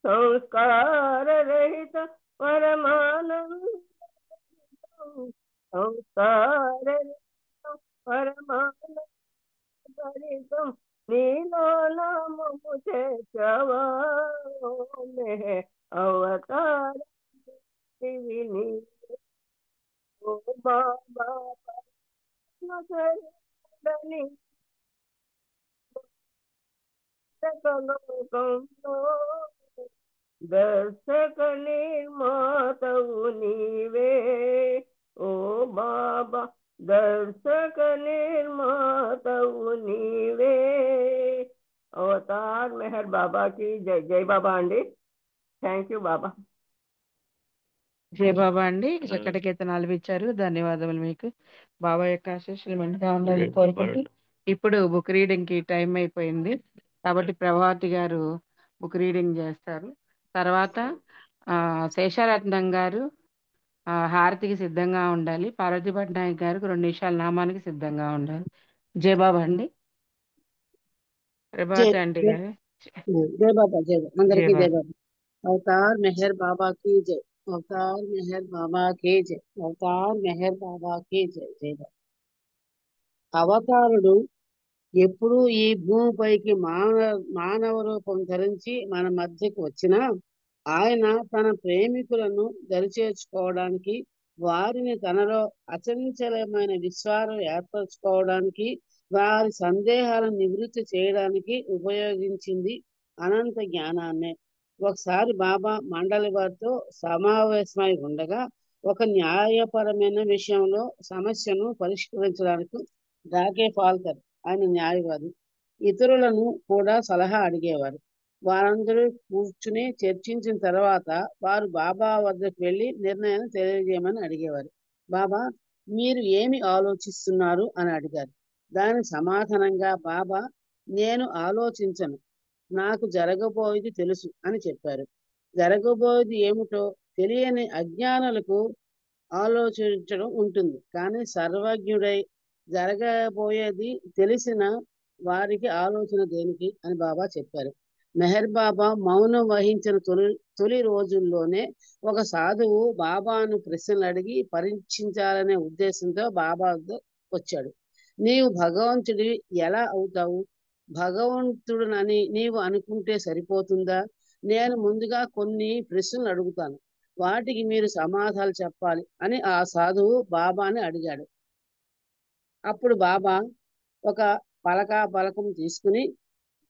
సంస్కార రహిత పరమానందం, సంస్కార రహిత పరమానందం నీలో నామము చేర్చవా అవతార నీవే ఓ బాబా, పరమశరణి లోకంలో దర్శక నిర్మాతవు నీవే ఓ బాబా, దర్శక నిర్మాతవు నీవే. అవతార్ మెహర్ బాబాకి జై. జై బాబా అండి. థ్యాంక్ యూ బాబా. జై బాబా అండి. చక్కటి గీతం ఆలపించారు. ధన్యవాదములు మీకు. బాబా యొక్క ఆశీస్సులు మెండుగా ఉండాలని కోరుకుంటూ ఇప్పుడు బుక్ రీడింగ్ కి టైం అయిపోయింది కాబట్టి ప్రభావతి గారు బుక్ రీడింగ్ చేస్తారు. తర్వాత శేషారత్నం గారు హారతికి సిద్ధంగా ఉండాలి. పార్వతీ పట్నాయక్ గారికి 2 నిమిషాల నామానికి సిద్ధంగా ఉండాలి. జై బాబా అండి. జై ప్రభావతి ఆంటీ జై గారు. జై బాబా. జై బాబా. జై అందరికీ జై బాబా. బాబా. अवतार मेहर बाबा की जय, अवतार मेहर बाबा की जय, अवतार मेहर बाबा की जय. जय बाबा. అవతారుడు ఎప్పుడు ఈ భూమిపైకి మానవ రూపం ధరించి మన మధ్యకు వచ్చినా ఆయన తన ప్రేమికులను దరిచేర్చుకోవడానికి, వారిని తనలో అచంచలమైన విశ్వాసం ఏర్పరచుకోవడానికి, వారి సందేహాలను నివృత్తి చేయడానికి ఉపయోగించింది అనంత జ్ఞానాన్నే. ఒకసారి బాబా మండలి వారితో సమావేశమై ఉండగా ఒక న్యాయపరమైన విషయంలో సమస్యను పరిష్కరించడానికి డాకే ఫాల్కర్ ఆయన న్యాయవాది ఇతరులను కూడా సలహా అడిగేవారు. వారందరూ కూర్చుని చర్చించిన తర్వాత వారు బాబా వద్దకు వెళ్ళి నిర్ణయాన్ని తెలియజేయమని అడిగేవారు. బాబా, మీరు ఏమి ఆలోచిస్తున్నారు అని అడిగారు. దానికి సమాధానంగా బాబా, నేను ఆలోచించను, నాకు జరగబోయేది తెలుసు అని చెప్పారు. జరగబోయేది ఏమిటో తెలియని అజ్ఞానులకు ఆలోచించడం ఉంటుంది, కానీ సర్వజ్ఞుడై జరగబోయేది తెలిసిన వారికి ఆలోచన దేనికి అని బాబా చెప్పారు. మెహర్ బాబా మౌనం వహించిన తొలి రోజుల్లోనే ఒక సాధువు బాబాను ప్రశ్నలు అడిగి పరీక్షించాలనే ఉద్దేశంతో బాబా వచ్చాడు. నీవు భగవంతుడి ఎలా అవుతావు? భగవంతుడునని నీవు అనుకుంటే సరిపోతుందా? నేను ముందుగా కొన్ని ప్రశ్నలు అడుగుతాను, వాటికి మీరు సమాధానాలు చెప్పాలి అని ఆ సాధువు బాబాని అడిగాడు. అప్పుడు బాబా ఒక పలకం తీసుకుని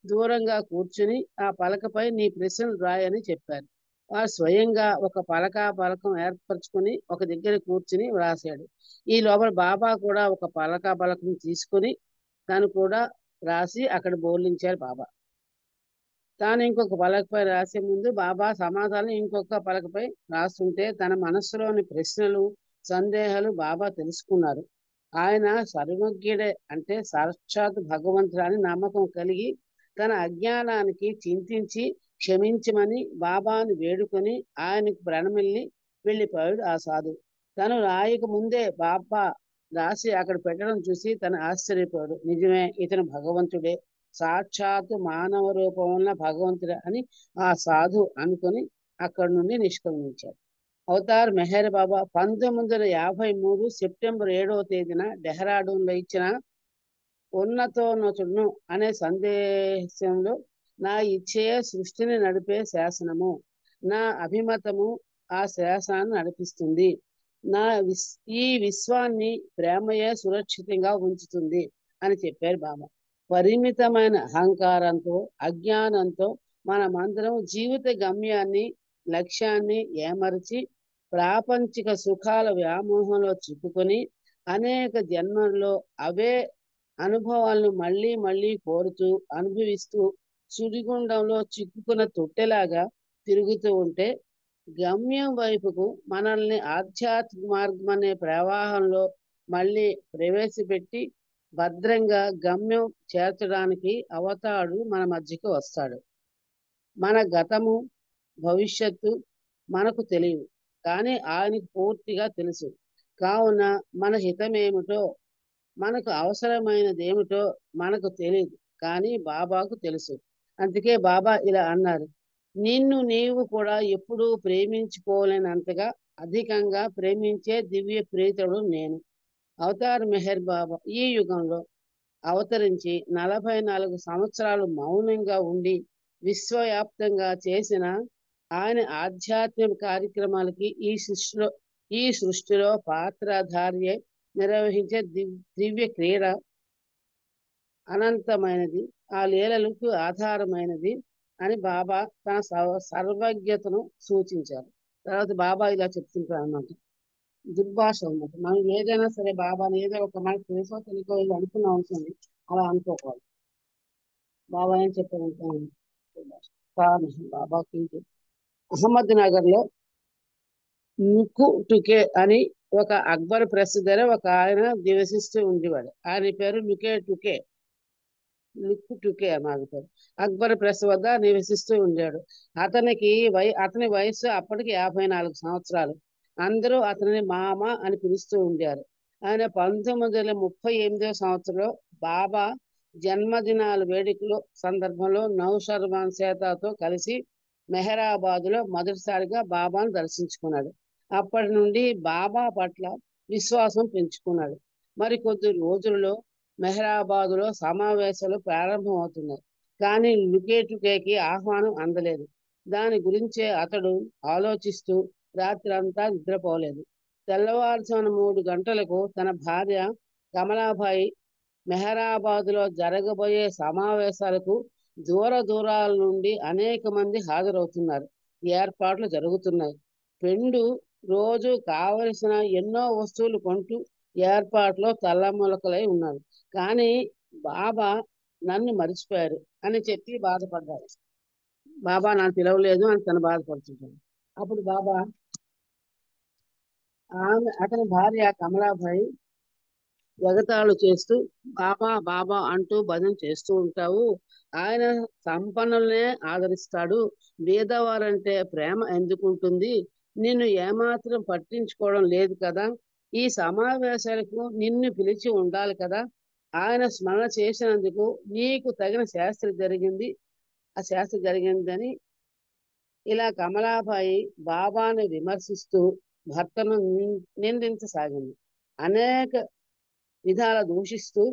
దూరంగా కూర్చుని ఆ పలకపై నీ ప్రశ్నలు రాయని చెప్పారు. వారు స్వయంగా ఒక పలకం ఏర్పరచుకుని ఒక దగ్గర కూర్చుని వ్రాసాడు. ఈ లోపల బాబా కూడా ఒక పలకం తీసుకుని తను కూడా రాసి అక్కడ బోర్లించారు బాబా. తాను ఇంకొక పలకపై రాసే ముందు బాబా సమాధానం ఇంకొక పలకపై రాస్తుంటే తన మనస్సులోని ప్రశ్నలు సందేహాలు బాబా తెలుసుకున్నారు. ఆయన సర్వజ్ఞుడే, అంటే సాక్షాత్ భగవంతుడని నమ్మకం కలిగి తన అజ్ఞానానికి చింతించి క్షమించమని బాబాను వేడుకొని ఆయనకు ప్రణమిల్లి వెళ్ళిపోయాడు ఆ సాధువు. తను రాయక ముందే బాబా రాసి అక్కడ పెట్టడం చూసి తను ఆశ్చర్యపోయాడు. నిజమే, ఇతను భగవంతుడే, సాక్షాత్తు మానవ రూపం ఉన్న భగవంతుడే అని ఆ సాధువు అనుకొని అక్కడి నుండి నిష్క్రమించాడు. అవతార్ మెహర్ బాబా 1953 సెప్టెంబర్ 7వ తేదీన డెహ్రాడూన్లో ఇచ్చిన ఉన్నతోన్నతుడును అనే సందేశంలో నా ఇచ్ఛయే సృష్టిని నడిపే శాసనము, నా అభిమతము ఆ శాసనాన్ని నడిపిస్తుంది, ఈ విశ్వాన్ని ప్రేమయే సురక్షితంగా ఉంచుతుంది అని చెప్పారు బాబా. పరిమితమైన అహంకారంతో అజ్ఞానంతో మనమందరం జీవిత గమ్యాన్ని లక్ష్యాన్ని ఏమరిచి ప్రాపంచిక సుఖాల వ్యామోహంలో చిక్కుకొని అనేక జన్మల్లో అవే అనుభవాలను మళ్ళీ మళ్ళీ కోరుతూ అనుభవిస్తూ సుడిగుండంలో చిక్కుకున్న తొట్టెలాగా తిరుగుతూ ఉంటే గమ్యం వైపుకు మనల్ని ఆధ్యాత్మిక మార్గం అనే ప్రవాహంలో మళ్ళీ ప్రవేశపెట్టి భద్రంగా గమ్యం చేర్చడానికి అవతారుడు మన మధ్యకి వస్తాడు. మన గతము భవిష్యత్తు మనకు తెలియదు, కానీ ఆయనకు పూర్తిగా తెలుసు. కావున మన హితమేమిటో మనకు అవసరమైనది ఏమిటో మనకు తెలియదు, కానీ బాబాకు తెలుసు. అందుకే బాబా ఇలా అన్నారు, నిన్ను నీవు కూడా ఎప్పుడూ ప్రేమించుకోలేనంతగా అధికంగా ప్రేమించే దివ్య ప్రీతుడు నేను. అవతార్ మెహర్ బాబా ఈ యుగంలో అవతరించి 44 సంవత్సరాలు మౌనంగా ఉండి విశ్వవ్యాప్తంగా చేసిన ఆయన ఆధ్యాత్మిక కార్యక్రమాలకి ఈ సృష్టిలో పాత్రధార్య నిర్వహించే దివ్య క్రీడ అనంతమైనది, ఆ లీలలకు ఆధారమైనది అని బాబా తన సర్వజ్ఞతను సూచించారు. తర్వాత బాబా ఇలా చెప్తుంటారు అన్నమాట, దుర్భాష అన్నమాట. మనం ఏదైనా సరే బాబాని ఏదో ఒక మనకు తెలుసో తెలియకో ఇది అనుకున్నాం అనుకోండి, అలా అనుకోకూడదు. బాబా ఏం చెప్పారు, బాబాకి అహ్మద్ నగర్ లో లుకు టుకే అని ఒక అక్బర్ ప్రెస్ దగ్గర ఒక ఆయన నివసిస్తూ ఉండేవాడు. ఆయన పేరు లుకు టుకే అన్నది పేరు. అక్బర్ ప్రెస్ వద్ద నివసిస్తూ ఉండేవాడు. అతని వయసు అప్పటికి 54 సంవత్సరాలు. అందరూ అతనిని మామ అని పిలుస్తూ ఉండేవారు. ఆయన 1938వ సంవత్సరంలో బాబా జన్మదినాల వేడుకల సందర్భంలో నౌషర్మాన్ సేతాతో కలిసి మెహరాబాద్లో మొదటిసారిగా బాబాను దర్శించుకున్నాడు. అప్పటి నుండి బాబా పట్ల విశ్వాసం పెంచుకున్నాడు. మరికొద్ది రోజుల్లో మెహరాబాద్లో సమావేశాలు ప్రారంభమవుతున్నాయి. కానీ లుకేటుకేకి ఆహ్వానం అందలేదు. దాని గురించే అతడు ఆలోచిస్తూ రాత్రి అంతా నిద్రపోలేదు. తెల్లవారుజామున 3 గంటలకు తన భార్య కమలాబాయి మెహరాబాద్లో జరగబోయే సమావేశాలకు దూరాల నుండి అనేక మంది హాజరవుతున్నారు. ఏర్పాట్లు జరుగుతున్నాయి. పెండు రోజు కావలసిన ఎన్నో వస్తువులు కొంటూ ఏర్పాట్లో తల్లములకలై ఉన్నారు. కానీ బాబా నన్ను మర్చిపోయారు అని చెప్పి బాధపడ్డాడు. బాబా నాకు పిలవలేదు అని తను బాధపడుతుంటాడు. అప్పుడు బాబా అతని భార్య కమలాబాయి ఎగతాళు చేస్తూ బాబా బాబా అంటూ భజన చేస్తూ ఉంటావు, ఆయన సంపన్నులనే ఆదరిస్తాడు, బీదవారంటే ప్రేమ ఎందుకుంటుంది, నిన్ను ఏమాత్రం పట్టించుకోవడం లేదు కదా, ఈ సమావేశాలకు నిన్ను పిలిచి ఉండాలి కదా. ఆయన స్మరణ చేసినందుకు నీకు తగిన శాస్త్రి జరిగిందని ఇలా కమలాబాయి బాబాను విమర్శిస్తూ భర్తను నిందించసాగింది. అనేక విధాల దూషిస్తూ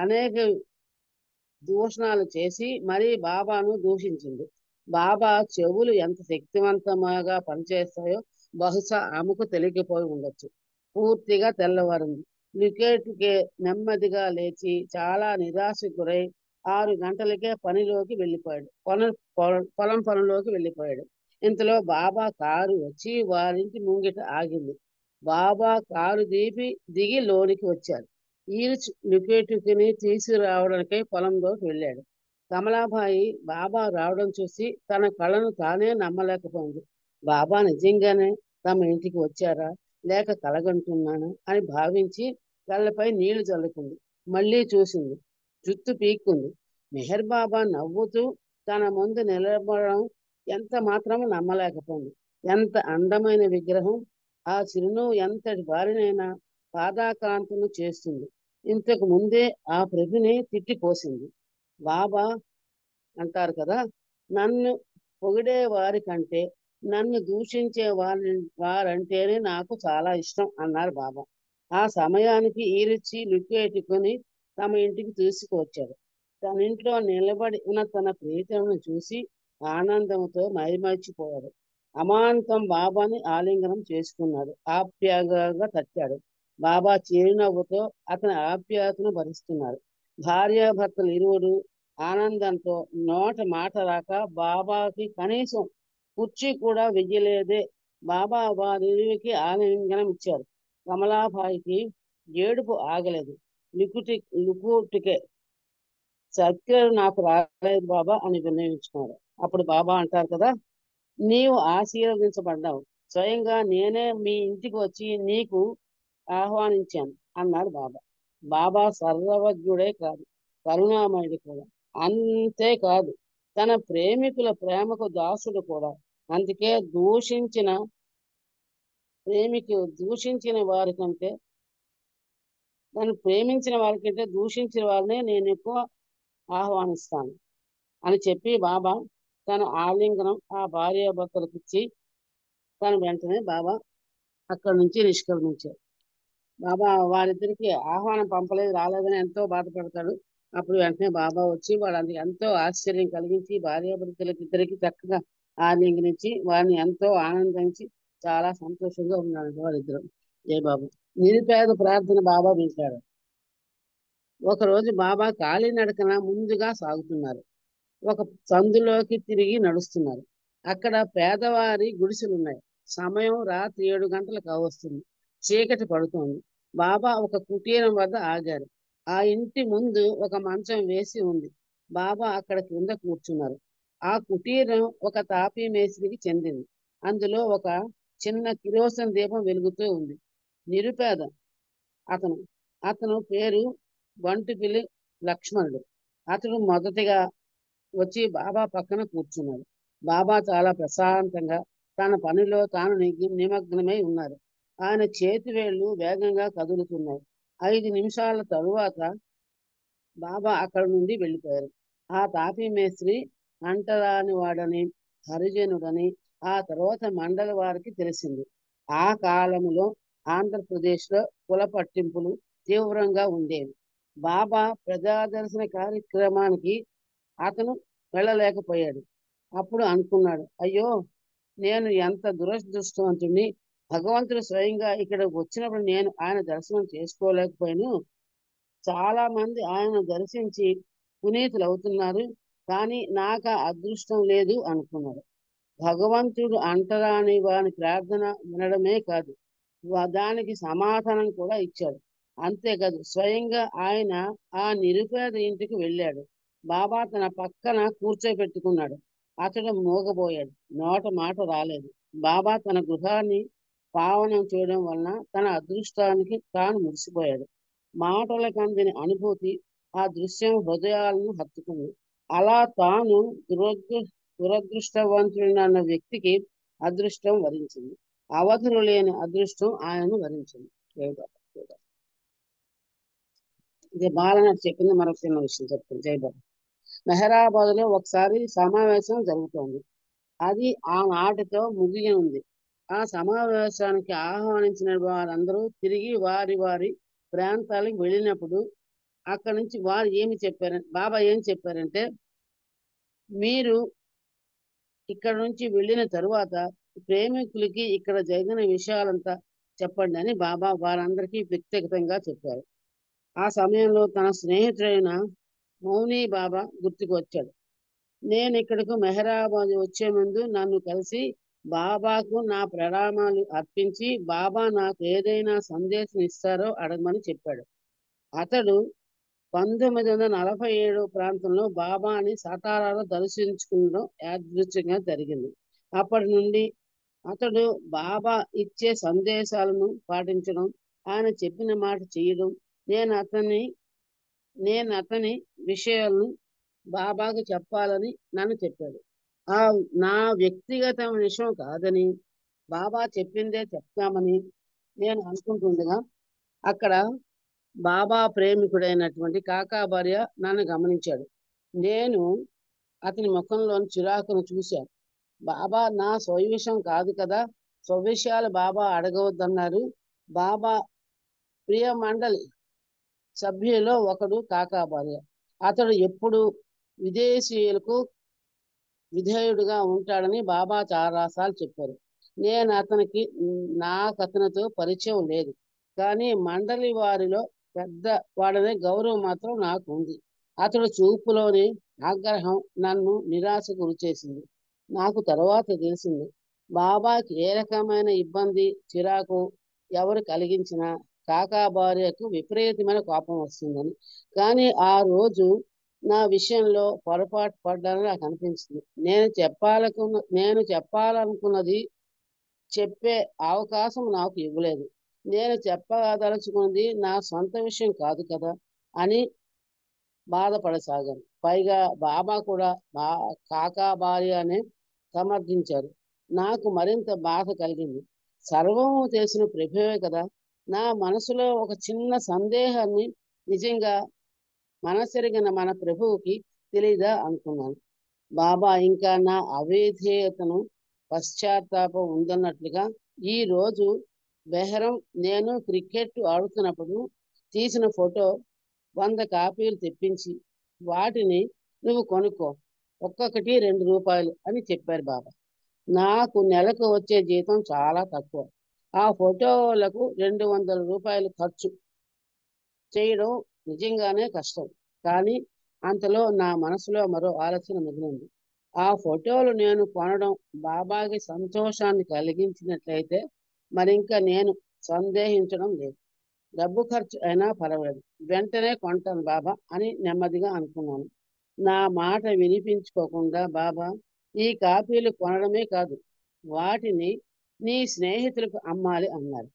అనేక దూషణాలు చేసి మరీ బాబాను దూషించింది. బాబా చెవులు ఎంత శక్తివంతంగా పనిచేస్తాయో బహుశా ఆమెకు తెలియకపోయి ఉండొచ్చు. పూర్తిగా తెల్లవారింది. లుకేట్కే నెమ్మదిగా లేచి చాలా నిరాశకు గురై 6 గంటలకే పనిలోకి వెళ్ళిపోయాడు. పొలం పనులోకి వెళ్ళిపోయాడు. ఇంతలో బాబా కారు వచ్చి వారింటి ముంగిట ఆగింది. బాబా కారు దిగి లోనికి వచ్చారు. లుకేటుకిని తీసుకురావడానికై పొలంలోకి వెళ్ళాడు. కమలాబాయి బాబా రావడం చూసి తన కళ్ళను తానే నమ్మలేకపోయింది. బాబా నిజంగానే తమ ఇంటికి వచ్చారా లేక కలగంటున్నాను అని భావించి కళ్ళపై నీళ్లు చల్లుకుంది. మళ్ళీ చూసింది. జుత్తు పీక్కుంది. మెహర్ బాబా నవ్వుతూ తన ముందు నిలబడడం ఎంత మాత్రము నమ్మలేకపోయింది. ఎంత అందమైన విగ్రహం! ఆ చిరునవ్వు ఎంతటి వారినైనా పాదాక్రాంతులు చేస్తుంది. ఇంతకు ముందే ఆ ప్రభుని తిట్టిపోసింది. బాబా అంటారు కదా, నన్ను పొగిడే వారి కంటే నన్ను దూషించే వారంటేనే నాకు చాలా ఇష్టం అన్నారు బాబా. ఆ సమయానికి ఈరిచ్చి లుక్కేట్టుకుని తమ ఇంటికి తీసుకువచ్చాడు. తన ఇంట్లో నిలబడి ఉన్న తన ప్రీతమును చూసి ఆనందంతో మైమర్చిపోయాడు. అమాంతం బాబాని ఆలింగనం చేసుకున్నాడు. ఆప్యాయంగా తట్టాడు. బాబా చిరునవ్వుతో అతని ఆప్యాయతను భరిస్తున్నారు. భార్యాభర్తలు ఇరువురు ఆనందంతో నోట మాట రాక బాబాకి కనీసం కుర్చీ కూడా వెయ్యలేదే. బాబా వారిరువురికి ఆలింగనం ఇచ్చారు. కమలాబాయికి ఏడుపు ఆగలేదు. లుకుటికే సత్యం నాకు రాలేదు బాబా అని విన్నవించుకున్నాడు. అప్పుడు బాబా అంటారు కదా, నీవు ఆశీర్వదించబడ్డావు. స్వయంగా నేనే మీ ఇంటికి వచ్చి నీకు ఆహ్వానించాను అన్నాడు బాబా. బాబా సర్వజ్ఞుడే కాదు, కరుణామయుడు కూడా. అంతేకాదు తన ప్రేమికుల ప్రేమకు దాసుడు కూడా. అందుకే దూషించిన వారికంటే నన్ను ప్రేమించిన వారికంటే దూషించిన వారినే నేను ఎక్కువ ఆహ్వానిస్తాను అని చెప్పి బాబా తన ఆలింగనం ఆ భార్యాభర్తలకు ఇచ్చి తను వెంటనే బాబా అక్కడి నుంచి నిష్క్రమించారు. బాబా వారిద్దరికి ఆహ్వానం పంపలేదు, రాలేదని ఎంతో బాధపడతాడు. అప్పుడు వెంటనే బాబా వచ్చి వాళ్ళందరికీ ఎంతో ఆశ్చర్యం కలిగించి భార్యాభర్తలకు ఇద్దరికి చక్కగా ఆలింగనించి వారిని ఎంతో ఆనందించి చాలా సంతోషంగా ఉన్నాడు వారిద్దరు. జయ బాబా. నిరుపేద ప్రార్థన బాబా వింటాడు. ఒకరోజు బాబా కాలినడకన ముందుగా సాగుతున్నారు. ఒక సందులోకి తిరిగి నడుస్తున్నారు. అక్కడ పేదవారి గుడిసెలున్నాయి. సమయం రాత్రి 7 గంటలకు కావస్తుంది. చీకటి పడుతోంది. బాబా ఒక కుటీరం వద్ద ఆగారు. ఆ ఇంటి ముందు ఒక మంచం వేసి ఉంది. బాబా అక్కడ క్రింద కూర్చున్నారు. ఆ కుటీరం ఒక తాపీ మేస్త్రికి చెందింది. అందులో ఒక చిన్న కిరోసిన్ దీపం వెలుగుతూ ఉంది. నిరుపేద అతను పేరు బంటుపిల్లి లక్ష్మణుడు. అతడు మొదటిగా వచ్చి బాబా పక్కన కూర్చున్నాడు. బాబా చాలా ప్రశాంతంగా తన పనిలో తాను నిమగ్నమై ఉన్నారు. ఆయన చేతి వేళ్లు వేగంగా కదులుతున్నాయి. 5 నిమిషాల తరువాత బాబా అక్కడి నుండి వెళ్ళిపోయారు. ఆ తాపీ మేస్త్రి అంటరాని వాడని, హరిజనుడని ఆ తర్వాత మండలి వారికి తెలిసింది. ఆ కాలంలో ఆంధ్రప్రదేశ్లో కుల పట్టింపులు తీవ్రంగా ఉండేవి. బాబా ప్రజాదర్శన కార్యక్రమానికి అతను వెళ్ళలేకపోయాడు. అప్పుడు అనుకున్నాడు, అయ్యో నేను ఎంత దురదృష్టవంతుడిని. భగవంతుడు స్వయంగా ఇక్కడ వచ్చినప్పుడు నేను ఆయన దర్శనం చేసుకోలేకపోయాను. చాలా మంది ఆయన దర్శించి పునీతులు అవుతున్నారు, కానీ నాకు ఆ అదృష్టం లేదు అనుకున్నాడు. భగవంతుడు అంటరాని వాని ప్రార్థన వినడమే కాదు, దానికి సమాధానం కూడా ఇచ్చాడు. అంతేకాదు స్వయంగా ఆయన ఆ నిరుపేద ఇంటికి వెళ్ళాడు. బాబా తన పక్కన కూర్చోబెట్టుకున్నాడు. అతడు మూగబోయాడు. నోట మాట రాలేదు. బాబా తన గృహాన్ని పావనం చేయడం వలన తన అదృష్టానికి తాను మురిసిపోయాడు. మాటలకు అందిన అనుభూతి ఆ దృశ్యం హృదయాలను హత్తుకుంది. అలా తాను దురదృష్టవంతుడన్న వ్యక్తికి అదృష్టం వరించింది. అవధులు లేని అదృష్టం ఆయనను వరించింది. జై బాబా. ఇది బాలనాడు చెప్పింది. మరొక చిన్న విషయం చెప్తుంది. జై బాబా. మెహరాబాద్ లో ఒకసారి సమావేశం జరుగుతోంది. అది ఆనాటితో ముగియ ఉంది. ఆ సమావేశానికి ఆహ్వానించిన వారందరూ తిరిగి వారి వారి ప్రాంతాలకు వెళ్ళినప్పుడు అక్కడి నుంచి వారు ఏమి చెప్పారంటే, బాబా ఏం చెప్పారంటే, మీరు ఇక్కడ నుంచి వెళ్ళిన తరువాత ప్రేమికులకి ఇక్కడ జరిగిన విషయాలంతా చెప్పండి అని బాబా వారందరికీ వ్యక్తిగతంగా చెప్పారు. ఆ సమయంలో తన స్నేహితుడైన మౌని బాబా గుర్తుకు వచ్చాడు. నేను ఇక్కడకు మెహరాబాద్ వచ్చే ముందు నన్ను కలిసి బాబాకు నా ప్రణామాలు అర్పించి బాబా నాకు ఏదైనా సందేశం ఇస్తారో అడగమని చెప్పాడు. అతడు 1947 ప్రాంతంలో బాబాని సతారాలో దర్శించుకోవడం యాదృచ్ఛికంగా జరిగింది. అప్పటి నుండి అతడు బాబా ఇచ్చే సందేశాలను పాటించడం, ఆయన చెప్పిన మాట చేయడం, నేను అతని విషయాలను బాబాకు చెప్పాలని నన్ను చెప్పాడు. ఆ నా వ్యక్తిగత విషయం కాదని బాబా చెప్పిందే చెప్తామని నేను అనుకుంటుండగా అక్కడ బాబా ప్రేమికుడైనటువంటి కాకా భార్య నన్ను గమనించాడు. నేను అతని ముఖంలోని చిరాకును చూశాను. బాబా నా స్వవిషయం కాదు కదా, స్వవిషయాలు బాబా అడగవద్దన్నారు. బాబా ప్రియ మండలి సభ్యులలో ఒకడు కాకా భార్య. అతడు ఎప్పుడు విదేశీయులకు విధేయుడుగా ఉంటాడని బాబా చాలాసార్లు చెప్పారు. నాకు అతనితో పరిచయం లేదు, కానీ మండలి వారిలో పెద్ద వాడనే గౌరవం మాత్రం నాకు ఉంది. అతడు చూపులోని ఆగ్రహం నన్ను నిరాశకు గురిచేసింది. నాకు తర్వాత తెలిసింది, బాబాకి ఏ రకమైన ఇబ్బంది చిరాకు ఎవరు కలిగించినా కాకా భార్యకు విపరీతమైన కోపం వస్తుందని. కానీ ఆ రోజు నా విషయంలో పొరపాటు పడ్డానని నాకు అనిపించింది. నేను చెప్పాలనుకున్నది చెప్పే అవకాశం నాకు ఇవ్వలేదు. నేను చెప్పదలుచుకున్నది నా సొంత విషయం కాదు కదా అని బాధపడసాగాను. పైగా బాబా కూడా కాకా భార్యనే సమర్థించారు. నాకు మరింత బాధ కలిగింది. సర్వము తెలిసిన ప్రభువే కదా, నా మనసులో ఒక చిన్న సందేహాన్ని నిజంగా మనసెరిగిన మన ప్రభువుకి తెలీదా అనుకున్నాను. బాబా ఇంకా నా అవిధేయతను పశ్చాత్తాపం ఉందన్నట్లుగా ఈ రోజు బెహరం నేను క్రికెట్ ఆడుతున్నప్పుడు తీసిన ఫోటో 100 కాపీలు తెప్పించి వాటిని నువ్వు కొనుక్కో, ఒక్కొక్కటి ₹2 అని చెప్పారు బాబా. నాకు నెలకు వచ్చే జీతం చాలా తక్కువ. ఆ ఫోటోలకు ₹200 ఖర్చు చేయడం నిజంగానే కష్టం. కానీ అంతలో నా మనసులో మరో ఆలోచన మిగిలింది. ఆ ఫోటోలు నేను కొనడం బాబాకి సంతోషాన్ని కలిగించినట్లయితే మరింక నేను సందేహించడం లేదు. డబ్బు ఖర్చు అయినా పర్వాలేదు, వెంటనే కొంటాను బాబా అని నెమ్మదిగా అనుకున్నాను. నా మాట వినిపించుకోకుండా బాబా ఈ కాపీలు కొనడమే కాదు, వాటిని నీ స్నేహితులకు అమ్మాలి అన్నారు.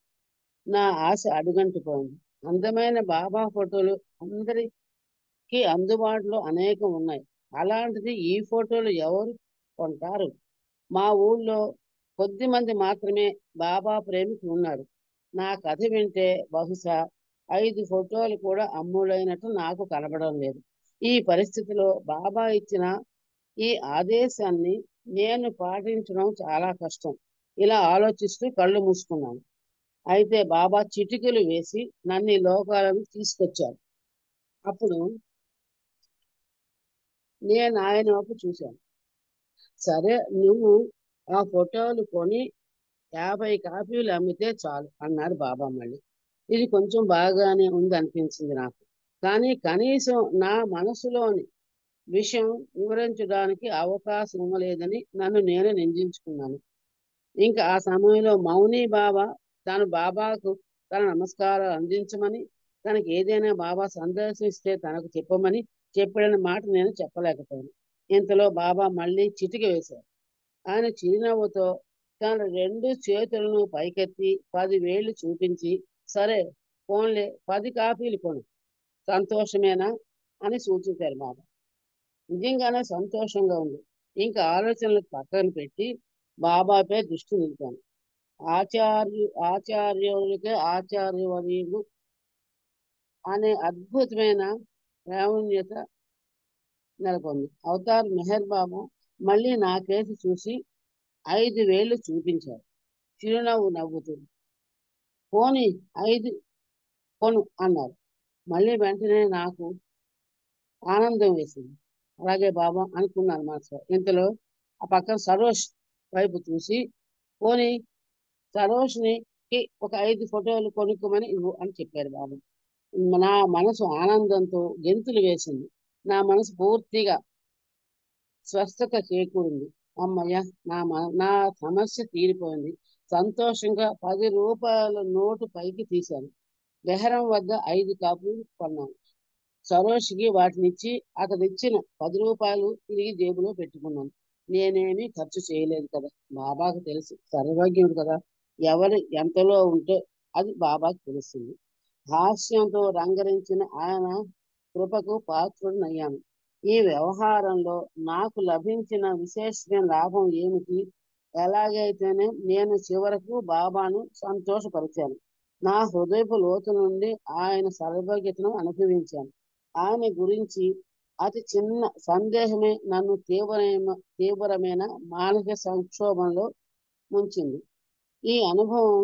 నా ఆశ అడుగంటిపోయింది. అందమైన బాబా ఫోటోలు అందరికీ అందుబాటులో అనేకం ఉన్నాయి. అలాంటిది ఈ ఫోటోలు ఎవరు కొంటారు? మా ఊళ్ళో కొద్ది మంది మాత్రమే బాబా ప్రేమికులు ఉన్నారు. నా కథ వింటే బహుశా 5 ఫోటోలు కూడా అమ్ముడైనట్టు నాకు కనబడడం లేదు. ఈ పరిస్థితిలో బాబా ఇచ్చిన ఈ ఆదేశాన్ని నేను పాటించడం చాలా కష్టం. ఇలా ఆలోచిస్తూ కళ్ళు మూసుకున్నాను. అయితే బాబా చిటికలు వేసి నన్ను ఈ లోకాలను తీసుకొచ్చారు. అప్పుడు నేను ఆయన వైపు చూశాను. సరే, నువ్వు ఆ ఫోటోలు కొని 50 కాపీలు అమ్మితే చాలు అన్నారు బాబా. మళ్ళీ ఇది కొంచెం బాగానే ఉంది అనిపించింది నాకు. కానీ కనీసం నా మనసులోని విషయం వివరించడానికి అవకాశం ఇవ్వలేదని నన్ను నేనే నిందించుకున్నాను. ఇంకా ఆ సమయంలో మౌని బాబా తను బాబాకు తన నమస్కారాలు అందించమని, తనకి ఏదైనా బాబా సందేశం ఇస్తే తనకు చెప్పమని చెప్పాడన్న మాట నేను చెప్పలేకపోయాను. ఇంతలో బాబా మళ్ళీ చిటిక వేశారు. ఆయన చిరునవ్వుతో తన 2 చేతులను పైకెత్తి 10 వేళ్లు చూపించి, సరే ఫోన్లే, 10 కాపీలు కొను, సంతోషమేనా అని సూచించారు బాబా. నిజంగానే సంతోషంగా ఉంది. ఇంకా ఆలోచనలు పక్కన పెట్టి బాబాపై దృష్టి నిలిపాను. ఆచార్యులకే ఆచార్యవర్యులు అనే అద్భుతమైన ప్రావీణ్యత నెలకొంది. అవతార్ మెహర్ బాబా మళ్ళీ నా కేసు చూసి 5 వేళ్లు చూపించారు. చిరునవ్వు నవ్వుతూ పోనీ 5 కొను అన్నారు. మళ్ళీ వెంటనే నాకు ఆనందం వేసింది. అలాగే బాబా అనుకున్నాను మనసులో. ఇంతలో ఆ పక్కన సరోష్ వైపు చూసి పోనీ సరోష్కి ఒక 5 ఫోటోలు కొనుక్కోమని ఇవ్వు అని చెప్పారు బాబా. నా మనసు ఆనందంతో గెంతులు వేసింది. నా మనసు పూర్తిగా స్వస్థత చేకూరింది. అమ్మయ్య, నా సమస్య తీరిపోయింది. సంతోషంగా 10 రూపాయల నోటు పైకి తీశాను. బెహరం వద్ద 5 కాపులు కొన్నాను. సరోష్కి వాటినిచ్చి అతడిచ్చిన 10 రూపాయలు తిరిగి జేబులో పెట్టుకున్నాను. నేనేమీ ఖర్చు చేయలేదు కదా, బాబాకు తెలుసు, సర్వజ్ఞుడు కదా, ఎవరు ఎంతలో ఉంటే అది బాబాకు తెలుస్తుంది. హాస్యంతో రంగరించిన ఆయన కృపకు పాత్రుడినయ్యాను. ఈ వ్యవహారంలో నాకు లభించిన విశేషమైన లాభం ఏమిటి? ఎలాగైతేనే నేను చివరకు బాబాను సంతోషపరిచాను. నా హృదయపు లోతు నుండి ఆయన సర్వజ్ఞతను అనుభవించాను. ఆయన గురించి అతి చిన్న సందేహమే నన్ను తీవ్రమైన మానసిక సంక్షోభంలో ముంచింది. ఈ అనుభవం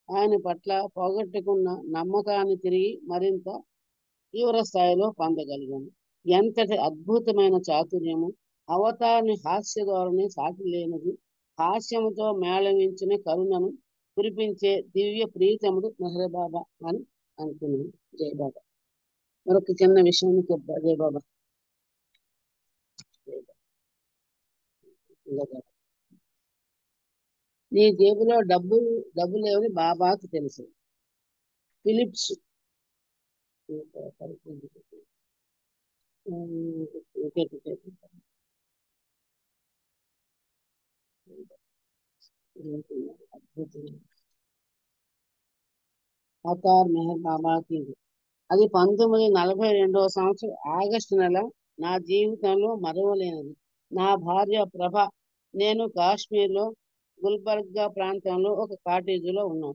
ఆయన పట్ల పోగొట్టుకున్న నమ్మకాన్ని తిరిగి మరింత తీవ్ర స్థాయిలో పొందగలిగాను. ఎంతటి అద్భుతమైన చాతుర్యము! అవతారిని హాస్య ధోరణి సాటి లేనిది. హాస్యముతో మేళవించిన కరుణను కురిపించే దివ్య ప్రీతముడు మెహర్ బాబా అని అనుకున్నాను. జై బాబా. మరొక చిన్న విషయం చెప్పా. జై బాబా. జై బాబా. జై బాబా. నీ జేబులో డబ్బు లేవని బాబాకు తెలుసు. ఫిలిప్స్ అవతార్ మెహర్ బాబాకి అది 1942వ సంవత్సరం ఆగస్టు నెల. నా జీవితంలో మరవలేనిది. నా భార్య ప్రభ, నేను కాశ్మీర్లో గుల్బర్గా ప్రాంతంలో ఒక కాటేజీలో ఉన్నాం.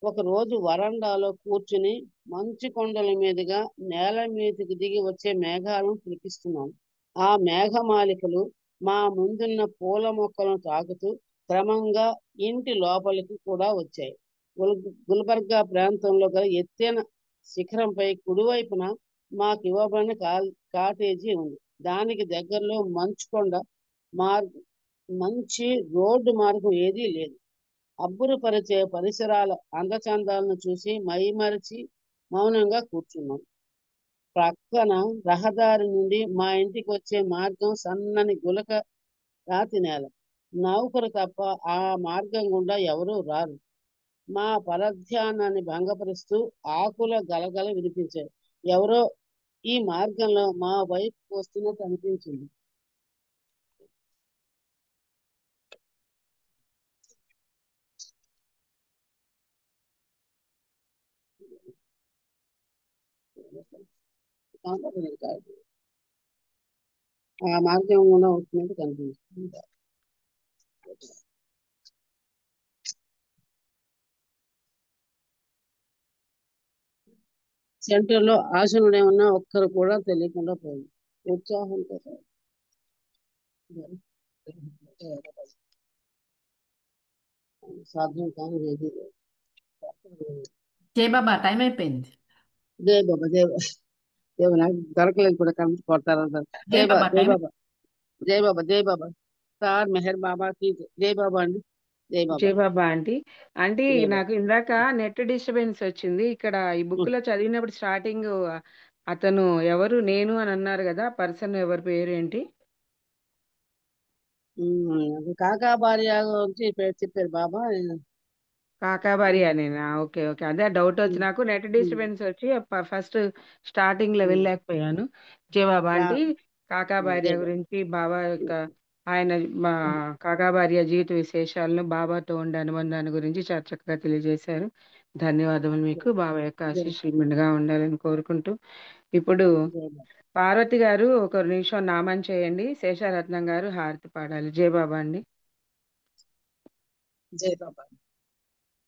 ఒకరోజు వరండాలో కూర్చుని మంచు కొండల మీదుగా నేల మీదకి దిగి వచ్చే మేఘాలను తిలకిస్తున్నాను. ఆ మేఘమాలికలు మా ముందున్న పూల మొక్కలను తాకుతూ క్రమంగా ఇంటి లోపలికి కూడా వచ్చాయి. గుల్బర్గా ప్రాంతంలో గల ఎత్తైన శిఖరంపై కుడివైపున మాకు ఇవ్వబడిన కాటేజీ ఉంది. దానికి దగ్గరలో మంచుకొండ మంచి రోడ్డు మార్గం ఏదీ లేదు. అబ్బురపరిచే పరిసరాల అందచందాలను చూసి మైమరిచి మౌనంగా కూర్చున్నాం. ప్రక్కన రహదారి నుండి మా ఇంటికి వచ్చే మార్గం సన్నని గులక రాతి నేల. నౌకరు తప్ప ఆ మార్గం గుండా ఎవరూ రారు. మా పరధ్యానాన్ని భంగపరుస్తూ ఆకుల గలగల వినిపించాయి. ఎవరో ఈ మార్గంలో మా వైపు వస్తున్నట్టు అనిపించింది. ఆ మార్గం గుండా వస్తున్నట్టు కనిపించింది. సెంటర్లో ఆసనుడే ఉన్న ఒక్కరు కూడా తెలియకుండా పోయింది. ఉత్సాహంతో సాధ్యం కాని ఏది లేదు. జై బాబా, టైం అయిపోయింది. జై బాబా. జై బాబా. జై బాబా. నాకు దొరకలేదు కూడా కొడతారు. జై జై బాబా. బాబా, జై టైం. బాబా. జై బాబా. జై బాబా. సార్ మెహర్ బాబాకి జై బాబా అండి. జై బాబా. జై బాబా ఆంటీ. ఆంటీ, జై బాబా. నాకు ఇందాక నెట్ డిస్టర్బెన్స్ వచ్చింది. ఇక్కడ ఈ బుక్ లో చదివినప్పుడు స్టార్టింగ్ అతను ఎవరు నేను అని అన్నారు కదా, పర్సన్ ఎవరి పేరు ఏంటి? కాకా భార్య గురించి చెప్పారు బాబా. కాకాబారి అనేనా? ఓకే ఓకే, అదే డౌట్ వచ్చి నాకు నెట్ డిస్టర్బెన్స్ వచ్చి ఫస్ట్ స్టార్టింగ్ లో వెళ్ళలేకపోయాను. జై బాబా రా. ఆంటీ. కాకా భార్య జై బాబా. గురించి బాబా యొక్క ఆయన మా కాకా భార్య జీవిత విశేషాలను బాబాతో ఉండే అనుబంధాన్ని గురించి చాలా చక్కగా తెలియజేశారు. ధన్యవాదములు మీకు. బాబా యొక్క జై ఆశీస్సులు మెండుగా ఉండాలని కోరుకుంటూ ఇప్పుడు జై బాబా. పార్వతి గారు ఒక నిమిషం నామం చేయండి. శేషారత్నం గారు హారతి పాడాలి. జై బాబా అండి. జై బాబా.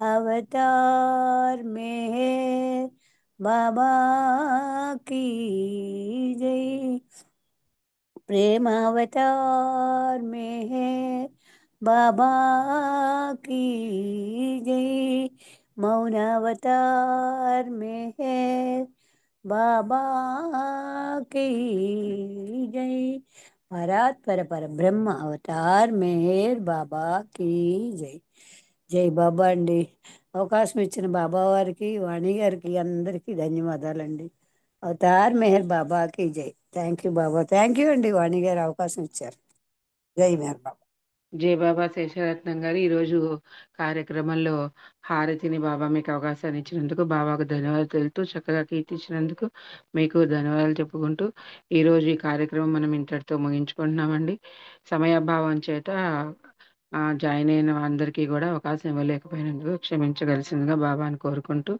अवतार मेहर बाबा की जय। प्रेम अवतार मेहर बाबा की जय। मौन अवतार मेहर बाबा की जय। परात्पर पर ब्रह्म అవతార్ మెహర్ బాబా की జై। జై బాబా అండి. అవకాశం ఇచ్చిన బాబా వారికి, వాణి గారికి అందరికీ ధన్యవాదాలండి. అవతార్ మెహర్ బాబాకి జై. Thank you Baba. Thank you అండి వాణి గారు అవకాశం ఇచ్చారు. జై మెహర్ బాబా. జై బాబా శేషరత్నం గారు ఈరోజు కార్యక్రమంలో హారతిని బాబా మీకు అవకాశాన్ని ఇచ్చినందుకు బాబాకు ధన్యవాదాలు తెలుపుతూ చక్కగా కీర్తించినందుకు మీకు ధన్యవాదాలు చెప్పుకుంటూ ఈరోజు ఈ కార్యక్రమం మనం ఇంతటితో ముగించుకుంటున్నామండి. సమయాభావం చేత జాయిన్ అయిన అందరికీ కూడా అవకాశం ఇవ్వలేకపోయినందుకు క్షమించగలిసిందిగా బాబాను కోరుకుంటూ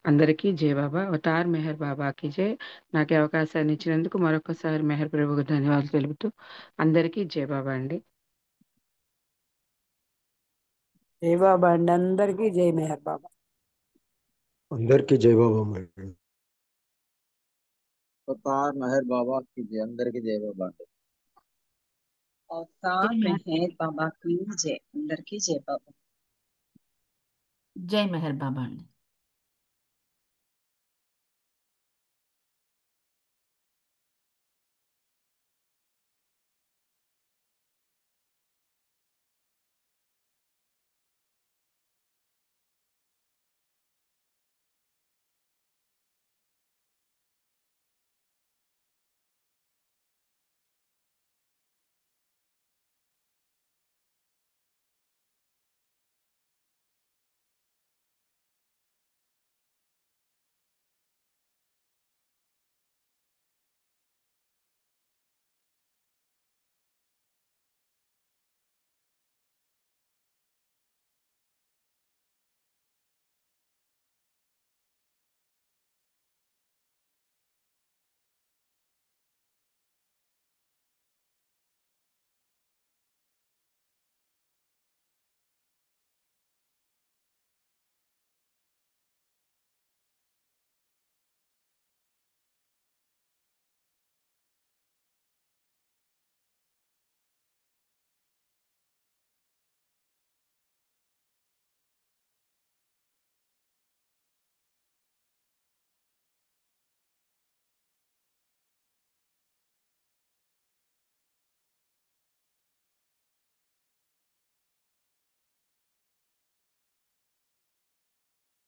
అందరికీ జై బాబా. అవతార్ మెహర్ బాబాకి జై. నాకు ఈ అవకాశాన్ని ఇచ్చినందుకు మరొకసారి మెహర్ ప్రభుకు ధన్యవాదాలు తెలుపుతూ అందరికీ జై బాబా అండి. జై బాబా అండి. అందరికీ జై మెహర్ బాబా. అందరికీ జై బాబా మేడం. అవతార్ మెహర్ బాబా की जय అందరికీ జై బాబా అండి. అవతార్ మెహర్ బాబా की जय అందరికీ జై బాబా. జై మెహర్ బాబా అండి.